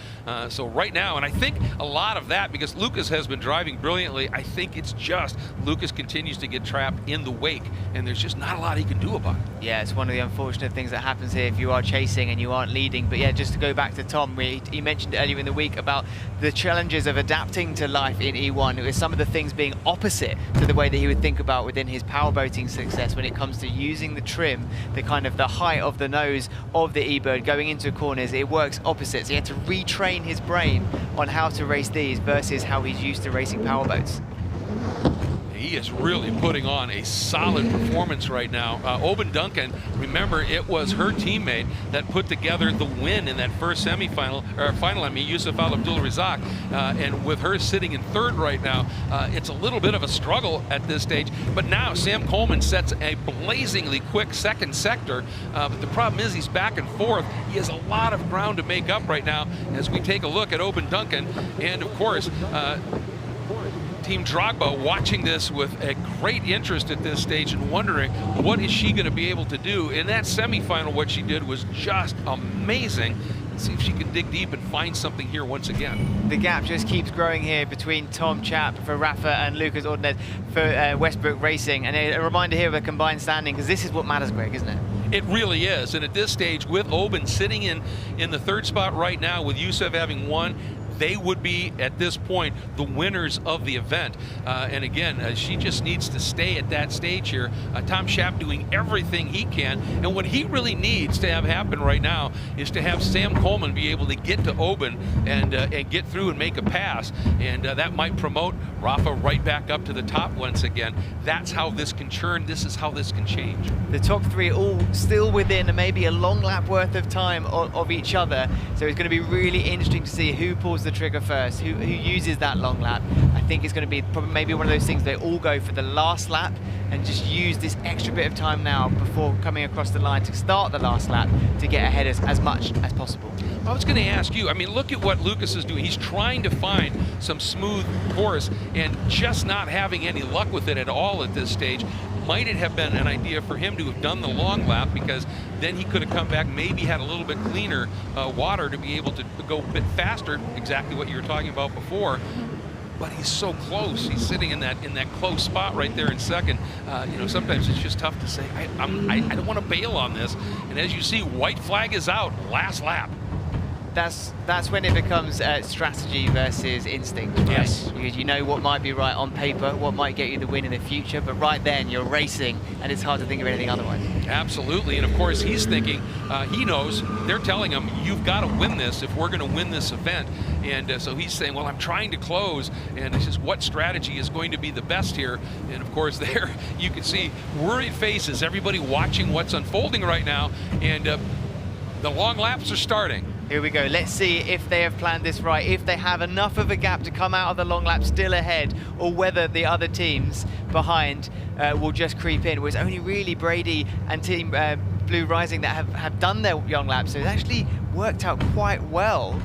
So right now, and I think a lot of that, because Lucas has been driving brilliantly, I think it's just Lucas continues to get trapped in the wake, and there's just not a lot he can do about it. Yeah, it's one of the unfortunate things that happens here if you are chasing and you aren't leading. But yeah, just to go back to Tom, he mentioned earlier in the week about the challenges of adapting to life in E1. It was some of the things being opposite to the way that he would think about within his powerboating success when it comes to using the trim, the kind of the height of the nose of the E-Bird going into corners. It works opposite, so he had to retrain his brain on how to race these versus how he's used to racing powerboats. He is really putting on a solid performance right now. Oban Duncan, remember, it was her teammate that put together the win in that first semifinal, or final, I mean, Yusuf Al Abdul Razak, and with her sitting in 3rd right now, it's a little bit of a struggle at this stage. But now Sam Coleman sets a blazingly quick 2nd sector, but the problem is he's back and forth. He has a lot of ground to make up right now as we take a look at Oban Duncan, and of course, Team Drogba watching this with a great interest at this stage and wondering what is she going to be able to do. In that semifinal, what she did was just amazing. Let's see if she can dig deep and find something here once again. The gap just keeps growing here between Tom Schaap for Rafa and Lucas Ordonez for Westbrook Racing. And a reminder here of a combined standing, because this is what matters, Greg, isn't it? It really is. And at this stage, with Oban sitting in the 3rd spot right now, with Yusuf having won, they would be, at this point, the winners of the event. And again, she just needs to stay at that stage here. Tom Schaap doing everything he can. And what he really needs to have happen right now is to have Sam Coleman be able to get to Oban and get through and make a pass. And that might promote Rafa right back up to the top once again. That's how this can churn. This is how this can change. The top 3 all still within maybe a long lap worth of time of each other. So it's going to be really interesting to see who pulls the trigger first, who uses that long lap. I think it's going to be probably maybe one of those things they all go for the last lap and just use this extra bit of time now before coming across the line to start the last lap to get ahead as much as possible. I was going to ask you, I mean, look at what Lucas is doing. He's trying to find some smooth course and just not having any luck with it at all at this stage. Might it have been an idea for him to have done the long lap, because then he could have come back, maybe had a little bit cleaner water to be able to go a bit faster, exactly what you were talking about before. But he's so close. He's sitting in that close spot right there in 2nd. You know, sometimes it's just tough to say, I don't want to bail on this. And as you see, white flag is out, last lap. That's when it becomes strategy versus instinct, right? Yes. Because you know what might be right on paper, what might get you the win in the future, but right then you're racing and it's hard to think of anything otherwise. Absolutely, and of course he's thinking, he knows, they're telling him, you've got to win this if we're going to win this event. And so he's saying, well, I'm trying to close, and it's just what strategy is going to be the best here. And of course there you can see worried faces, everybody watching what's unfolding right now, and the long laps are starting. Here we go. Let's see if they have planned this right, if they have enough of a gap to come out of the long lap still ahead, or whether the other teams behind will just creep in. It was only really Brady and Team Blue Rising that have done their long laps, so it actually worked out quite well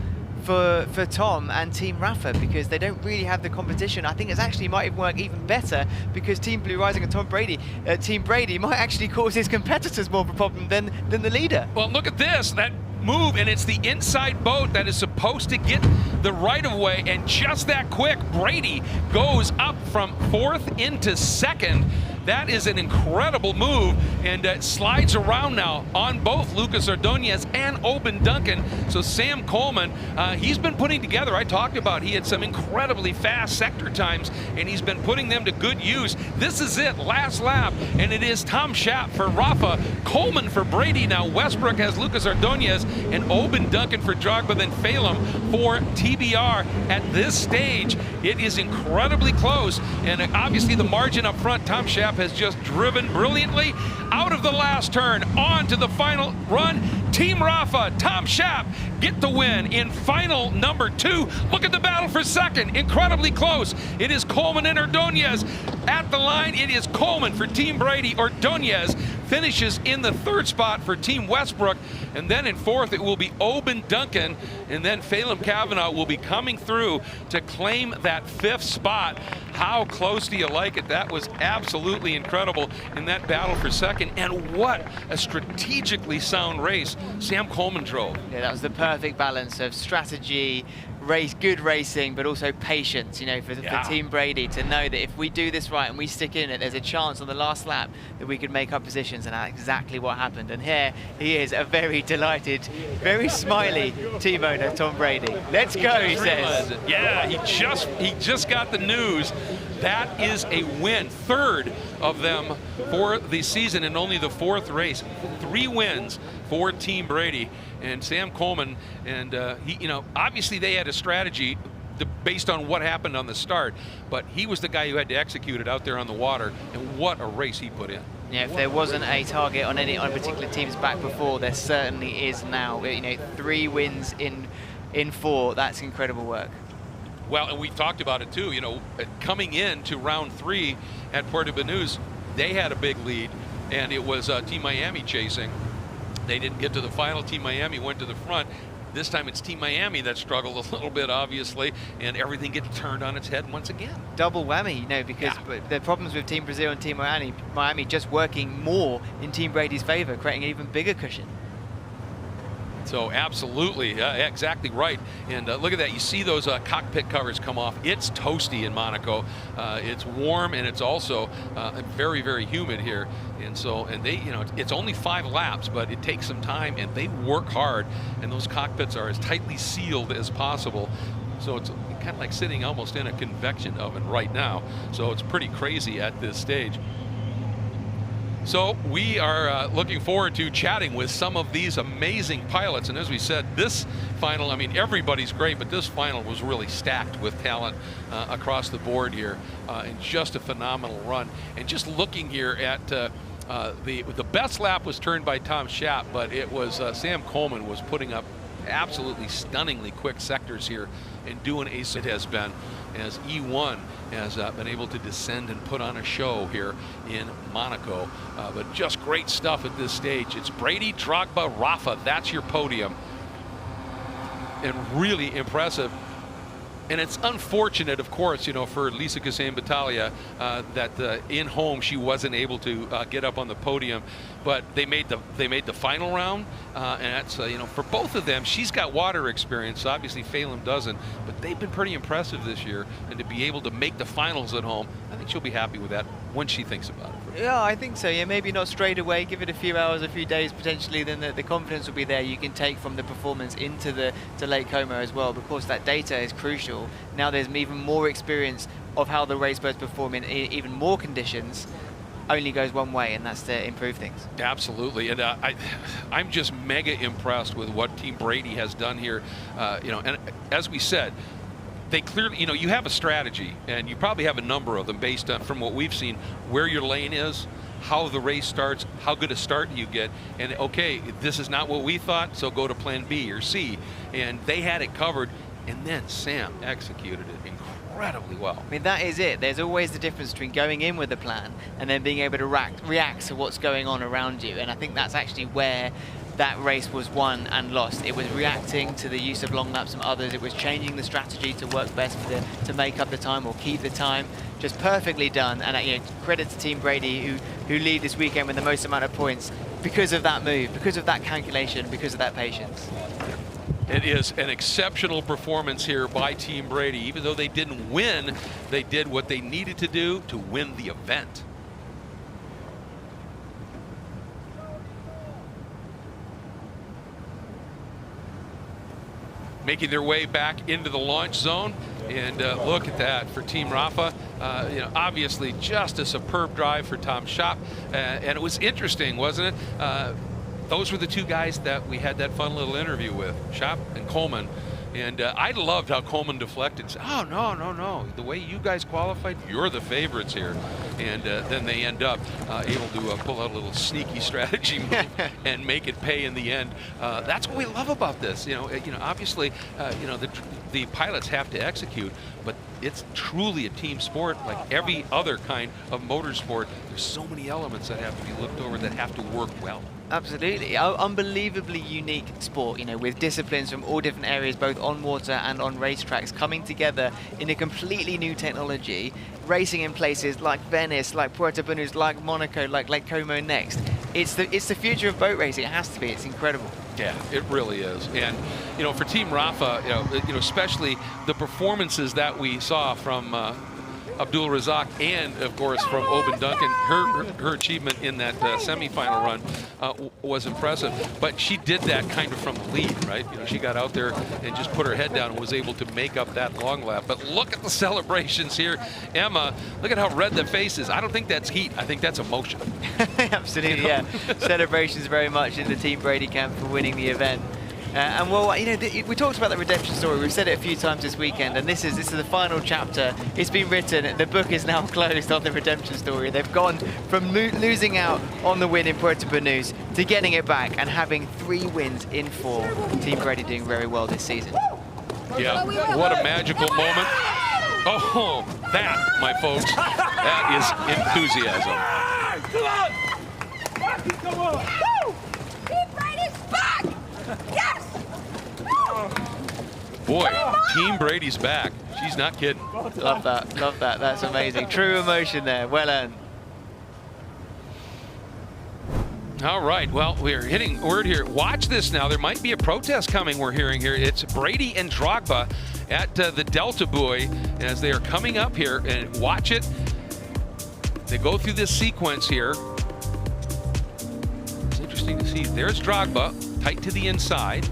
for Tom and Team Rafa, because they don't really have the competition. I think it actually might even work even better, because Team Blue Rising and Team Brady might actually cause his competitors more of a problem than the leader. Well, look at this, that move, and it's the inside boat that is supposed to get the right of way, and just that quick, Brady goes up from 4th into 2nd. That is an incredible move, and slides around now on both Lucas Ordonez and Oban Duncan. So Sam Coleman, he's been putting together, I talked about, he had some incredibly fast sector times, and he's been putting them to good use. This is it, last lap, and it is Tom Schaap for Rafa, Coleman for Brady. Now Westbrook has Lucas Ordonez, and Oban Duncan for Drogba, then Phelan for TBR. At this stage, it is incredibly close, and obviously the margin up front, Tom Schaap has just driven brilliantly out of the last turn, on to the final run, Team Rafa, Tom Schaap get the win in final number 2. Look at the battle for second, incredibly close. It is Coleman and Ordonez. At the line, it is Coleman for Team Brady. Ordonez finishes in the 3rd spot for Team Westbrook, and then in 4th it will be Oban Duncan, and then Phelim Kavanaugh will be coming through to claim that 5th spot. How close do you like it? That was absolutely incredible in that battle for second, and what a strategically sound race Sam Coleman drove. Yeah, that was the perfect balance of strategy, good racing, but also patience, you know, for Team Brady to know that if we do this right and we stick in it, there's a chance on the last lap that we could make up positions, and that's exactly what happened. And here he is, a very delighted, very smiley team owner, Tom Brady. Let's go, he says. Yeah, he just got the news. That is a win, 3rd of them for the season, and only the 4th race. 3 wins for Team Brady and Sam Coleman, and he, you know, obviously they had a strategy based on what happened on the start, but he was the guy who had to execute it out there on the water, and what a race he put in. Yeah, if there wasn't a target on a particular team's back before, there certainly is now. You know, 3 wins in 4. That's incredible work. Well, and we talked about it too, you know, coming into round 3 at Puerto Banús, they had a big lead, and it was Team Miami chasing. They didn't get to the final. Team Miami went to the front. This time it's Team Miami that struggled a little bit, obviously, and everything gets turned on its head once again. Double whammy, you know, because the problems with Team Brazil and Team Miami just working more in Team Brady's favor, creating an even bigger cushion. So absolutely, exactly right. And look at that. You see those cockpit covers come off. It's toasty in Monaco. It's warm, and it's also very, very humid here. And so, and they, you know, it's only 5 laps, but it takes some time, and they work hard. And those cockpits are as tightly sealed as possible. So it's kind of like sitting almost in a convection oven right now. So it's pretty crazy at this stage. So we are looking forward to chatting with some of these amazing pilots. And as we said, this final, I mean, everybody's great, but this final was really stacked with talent across the board here, and just a phenomenal run. And just looking here at the best lap was turned by Tom Schaap, but it was Sam Coleman was putting up absolutely stunningly quick sectors here and doing ace it has been, as E1 has been able to descend and put on a show here in Monaco. But just great stuff at this stage. It's Brady, Drogba, Rafa. That's your podium. And really impressive. And it's unfortunate, of course, you know, for Lisa Kassem-Battaglia that in home she wasn't able to get up on the podium. But they made the final round, and that's you know, for both of them, she's got water experience. Obviously, Phelim doesn't, but they've been pretty impressive this year. And to be able to make the finals at home, I think she'll be happy with that when she thinks about it. Yeah, I think so. Yeah, maybe not straight away. Give it a few hours, a few days potentially. Then the confidence will be there. You can take from the performance into to Lake Como as well. Of course, that data is crucial. Now there's even more experience of how the race boats perform in even more conditions. Only goes one way, and that's to improve things. Absolutely, and I'm just mega impressed with what Team Brady has done here. You know, and as we said, they clearly, you know, you have a strategy, and you probably have a number of them based on, from what we've seen, where your lane is, how the race starts, how good a start you get, and okay, this is not what we thought, so go to plan B or C, and they had it covered, and then Sam executed it incredibly well. I mean, that is it. There's always the difference between going in with a plan and then being able to react to what's going on around you, and I think that's actually where that race was won and lost. It was reacting to the use of long laps from others. It was changing the strategy to work best to make up the time or keep the time. Just perfectly done. And you know, credit to Team Brady who lead this weekend with the most amount of points because of that move, because of that calculation, because of that patience. It is an exceptional performance here by Team Brady. Even though they didn't win, they did what they needed to do to win the event. Making their way back into the launch zone, and look at that for Team Rafa. You know, obviously just a superb drive for Tom Schaap, and it was interesting, wasn't it? Those were the 2 guys that we had that fun little interview with, Schaap and Coleman. And I loved how Coleman deflected. Oh, no, no, no. The way you guys qualified, you're the favorites here. and then they end up able to pull out a little sneaky strategy move and make it pay in the end. That's what we love about this. Obviously, the pilots have to execute, but it's truly a team sport like every other kind of motorsport. There's so many elements that have to be looked over that have to work well. Absolutely. Unbelievably unique sport, with disciplines from all different areas, both on water and on racetracks, coming together in a completely new technology, racing in places like Venice, like Puerto Banús, like Monaco, like Lake Como next. It's the future of boat racing. It has to be. It's incredible. Yeah, it really is. And, for Team Rafa, especially the performances that we saw from Abdul Razak and, of course, from Oban Duncan, her achievement in that semifinal run was impressive. But she did that kind of from the lead, right? She got out there and just put her head down and was able to make up that long lap. But look at the celebrations here. Emma, look at how red the face is. I don't think that's heat. I think that's emotion. Absolutely, yeah. Celebrations very much in the Team Brady camp for winning the event. And well, we talked about the redemption story. We've said it a few times this weekend, and this is the final chapter. It's been written. The book is now closed on the redemption story. They've gone from losing out on the win in Puerto Banús to getting it back and having 3 wins in 4. Team Brady doing very well this season. Yeah, what a magical moment. Oh, that, my folks, that is enthusiasm. Come on! Woo! Team Brady's back! Yes! Boy, Team Brady's back. She's not kidding. Love that. Love that. That's amazing. True emotion there. Well earned. All right. Well, we're hitting word here. Watch this now. There might be a protest coming, we're hearing here. It's Brady and Drogba at the Delta Buoy as they are coming up here. And watch it. They go through this sequence here. It's interesting to see. There's Drogba, tight to the inside.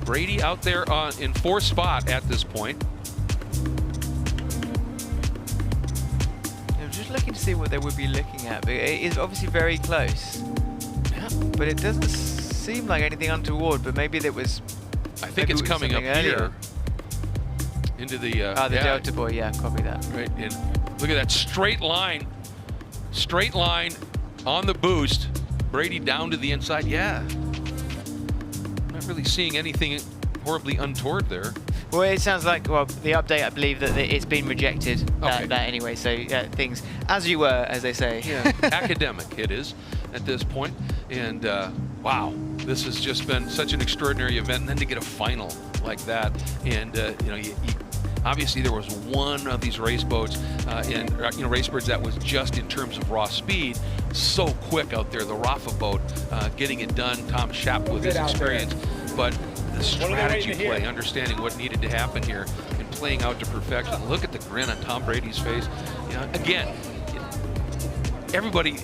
Brady out there in 4th spot at this point. I'm just looking to see what they would be looking at. It is obviously very close. Yeah. But it doesn't seem like anything untoward, but maybe there was... I think it's coming up here. Into the... the Delta Buoy, yeah, copy that. Right, and look at that straight line on the boost. Brady down to the inside, yeah. Not really seeing anything horribly untoward there. Well, it sounds like, well, the update, I believe that it's been rejected, that anyway, so yeah, things as you were, as they say. Yeah, academic it is at this point. And wow, this has just been such an extraordinary event, and then to get a final like that. And obviously there was one of these race boats racebirds that was just in terms of raw speed so quick out there, the Rafa boat getting it done. Tom Schaap with his experience, but the strategy play, understanding what needed to happen here and playing out to perfection. Look at the grin on Tom Brady's face. Again, everybody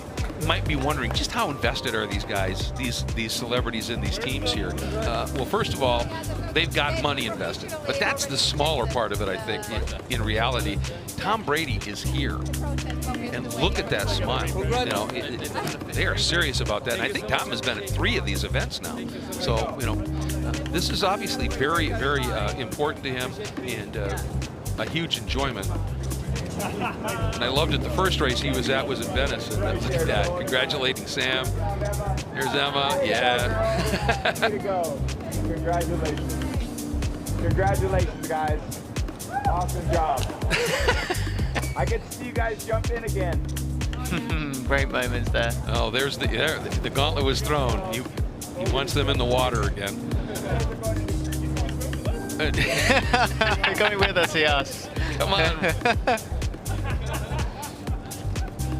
might be wondering just how invested are these guys, these celebrities in these teams here. Well, first of all, they've got money invested, but that's the smaller part of it, I think. In reality, Tom Brady is here, and look at that smile. They are serious about that. And I think Tom has been at 3 of these events now. So, this is obviously very, very important to him, and a huge enjoyment. And I loved it. The first race he was at was in Venice, and look at that. Congratulating Sam. There's Emma. Yeah. Way to go. Congratulations. Congratulations, guys. Awesome job. I get to see you guys jump in again. Great moments there. Oh, there's the gauntlet was thrown. He wants them in the water again. You're coming with us, he asks. Come on.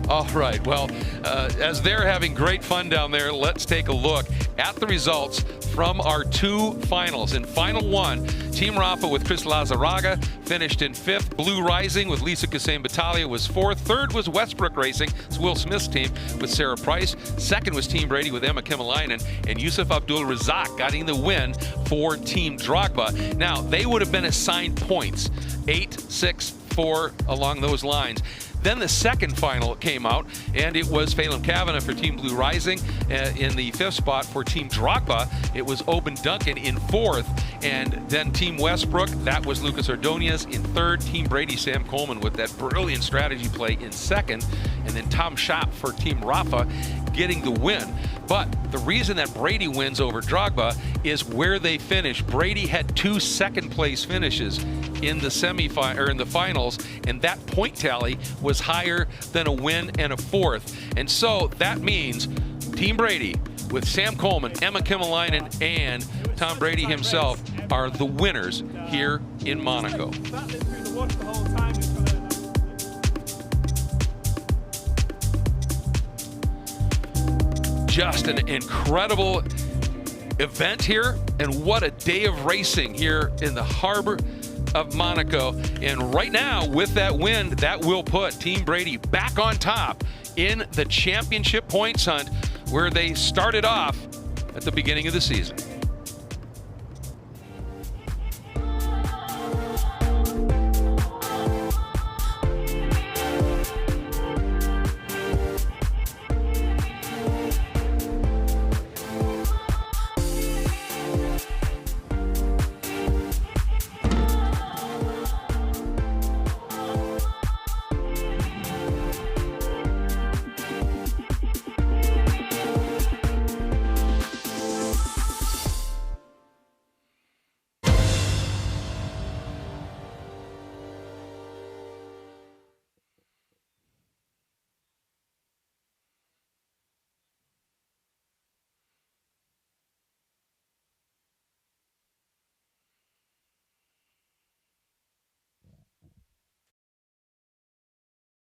All right, well, as they're having great fun down there, let's take a look at the results from our 2 finals. In final 1, Team Rafa with Chris Lazaraga finished in 5th. Blue Rising with Lisa Kassem-Battaglia was 4th. 3rd was Westbrook Racing, it's Will Smith's team, with Sarah Price. 2nd was Team Brady with Emma Kimalainen, and Yusuf Abdul Razak getting the win for Team Drogba. Now, they would have been assigned points, 8, 6, 4 along those lines. Then the second final came out, and it was Phelan Kavanagh for Team Blue Rising in the 5th spot. For Team Drogba, it was Oban Duncan in 4th, and then Team Westbrook, that was Lucas Ordonez in 3rd. Team Brady, Sam Coleman with that brilliant strategy play in 2nd, and then Tom Schaap for Team Rafa getting the win. But the reason that Brady wins over Drogba is where they finished. Brady had 2 second-place finishes in the in the finals, and that point tally was higher than a win and a 4th. And so that means Team Brady with Sam Coleman, Emma Kimmelainen, and Tom Brady himself are the winners here in Monaco. Just an incredible event here, and what a day of racing here in the harbor of Monaco. And right now, with that win, that will put Team Brady back on top in the championship points hunt, where they started off at the beginning of the season.